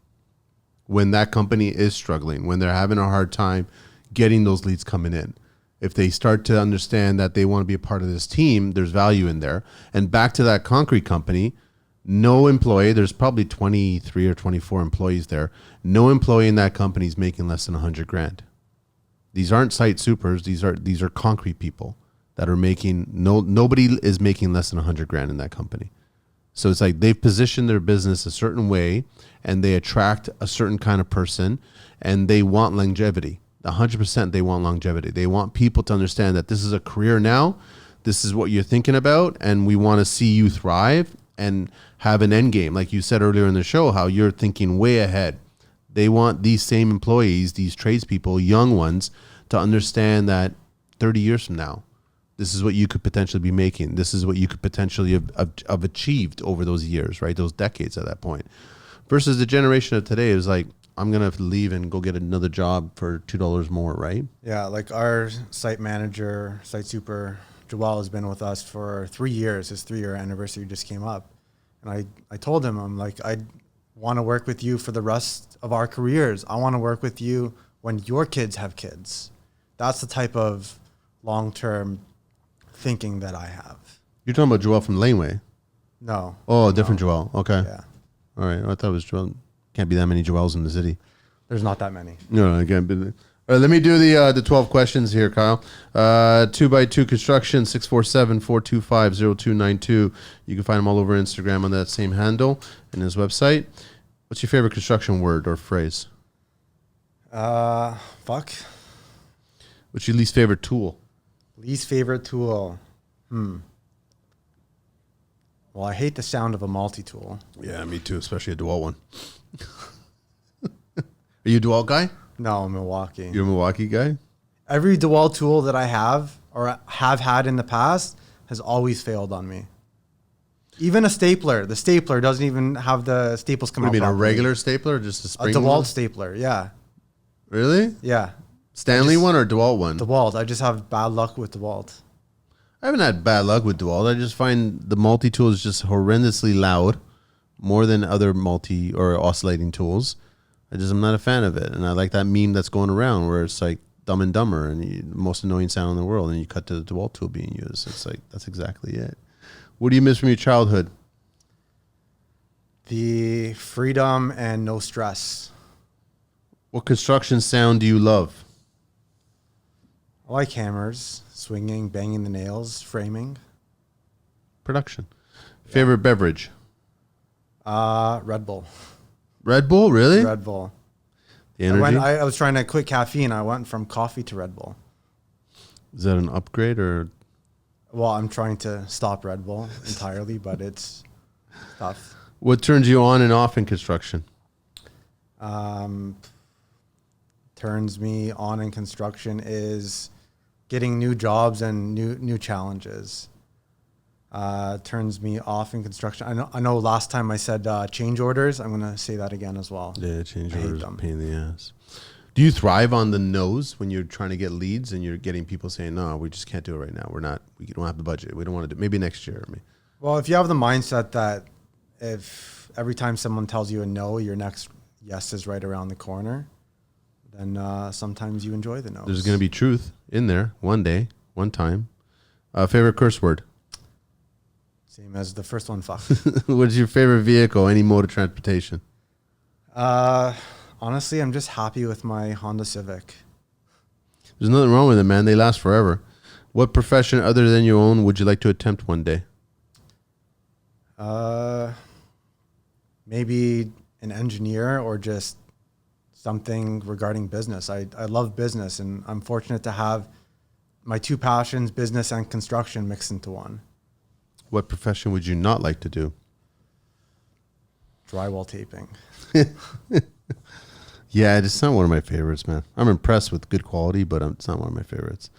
when that company is struggling, when they're having a hard time getting those leads coming in. If they start to understand that they want to be a part of this team, there's value in there. And back to that concrete company, no employee, there's probably 23 or 24 employees there. No employee in that company is making less than 100 grand. These aren't site supers. These are concrete people that are making, nobody is making less than 100 grand in that company. So it's like they've positioned their business a certain way and they attract a certain kind of person and they want longevity. 100% they want longevity. They want people to understand that this is a career now. This is what you're thinking about, and we want to see you thrive and have an end game. Like you said earlier in the show, how you're thinking way ahead. They want these same employees, these tradespeople, young ones, to understand that 30 years from now, this is what you could potentially be making. This is what you could potentially have achieved over those years, right? Those decades at that point. Versus the generation of today is like, I'm going to have to leave and go get another job for $2 more, right? Yeah, like our site manager, site super, Joel, has been with us for 3 years. His 3-year anniversary just came up. And I told him, I'm like, I want to work with you for the rest of our careers. I want to work with you when your kids have kids. That's the type of long-term thinking that I have. You're talking about Joel from Laneway. No. Oh, different Joel. Okay. Yeah. All right. I thought it was Joel. Can't be that many Joels in the city. There's not that many. No, I can't be. All right, let me do the 12 questions here, Kyle. 2x2 Construction, 647-425-0292. You can find them all over Instagram on that same handle and his website. What's your favorite construction word or phrase? Fuck. What's your least favorite tool? Least favorite tool. Well, I hate the sound of a multi-tool. Yeah, me too, especially a DeWalt one. Are you a DeWalt guy? No, Milwaukee. You're a Milwaukee guy? Every DeWalt tool that I have or have had in the past has always failed on me. Even a stapler. The stapler doesn't even have the staples come out What do you mean, properly. a regular stapler or just a A spring DeWalt one? stapler, yeah. Really? Yeah. Stanley one or DeWalt one? DeWalt. I just have bad luck with DeWalt. I haven't had bad luck with DeWalt. I just find the multi-tool is just horrendously loud, more than other multi or oscillating tools. I'm not a fan of it. And I like that meme that's going around where it's like Dumb and Dumber and the most annoying sound in the world. And you cut to the DeWalt tool being used. It's like, that's exactly it. What do you miss from your childhood? The freedom and no stress. What construction sound do you love? I like hammers, swinging, banging the nails, framing. Production. Favorite beverage? Red Bull. Red Bull, really? Red Bull. The energy? I was trying to quit caffeine. I went from coffee to Red Bull. Is that an upgrade or? Well, I'm trying to stop Red Bull entirely, but it's tough. What turns you on and off in construction? Turns me on in construction is getting new jobs and new challenges. Turns me off in construction. I know last time I said change orders. I'm going to say that again as well. Yeah, change I hate orders, them. pain in the ass. Do you thrive on the no's when you're trying to get leads and you're getting people saying, no, we just can't do it right now. We don't have the budget. We don't want to do maybe next year. Well, if you have the mindset that if every time someone tells you a no, your next yes is right around the corner, then sometimes you enjoy the no's. There's going to be truth in there one day, one time. Favorite curse word? Same as the first one, fuck. What's your favorite vehicle, any mode of transportation? Honestly, I'm just happy with my Honda Civic. There's nothing wrong with it, man. They last forever. What profession other than your own would you like to attempt one day? Maybe an engineer or just something regarding business. I love business, and I'm fortunate to have my two passions, business and construction, mixed into one. What profession would you not like to do? Drywall taping. Yeah, it's not one of my favorites, man. I'm impressed with good quality, but it's not one of my favorites.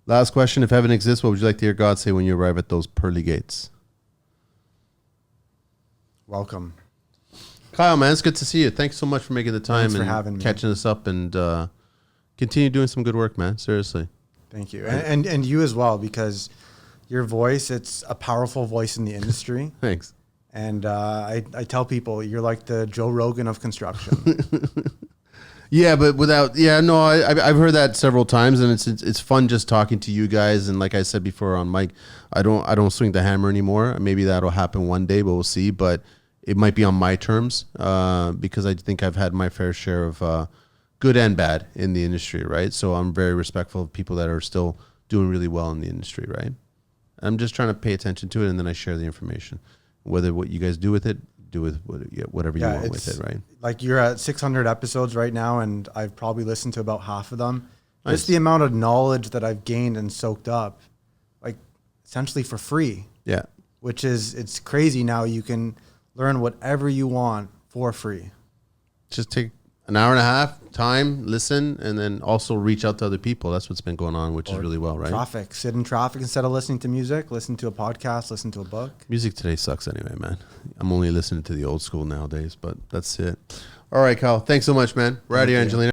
Last question. If heaven exists, what would you like to hear God say when you arrive at those pearly gates? Welcome. Kyle, man, it's good to see you. Thanks so much for making the time Thanks for and having me. catching us up and continue doing some good work, man. Seriously. Thank you. And you as well, because your voice, it's a powerful voice in the industry. Thanks. And I tell people you're like the Joe Rogan of construction. Yeah, but I've heard that several times, and it's fun just talking to you guys. And like I said before on mic, I don't swing the hammer anymore. Maybe that'll happen one day, but we'll see. But it might be on my terms because I think I've had my fair share of good and bad in the industry, right? So I'm very respectful of people that are still doing really well in the industry, right? I'm just trying to pay attention to it, and then I share the information. Whether what you guys do with it, do with whatever you want with it, right? Like you're at 600 episodes right now, and I've probably listened to about half of them. Nice. Just the amount of knowledge that I've gained and soaked up, like essentially for free. Yeah. Which is, it's crazy now. You can learn whatever you want for free. Just take an hour and a half time, listen, and then also reach out to other people. That's what's been going on, which is really well, right? Traffic. Sit in traffic instead of listening to music. Listen to a podcast. Listen to a book. Music today sucks anyway, man. I'm only listening to the old school nowadays, but that's it. All right, Kyle. Thanks so much, man. We're out of here, Angelina.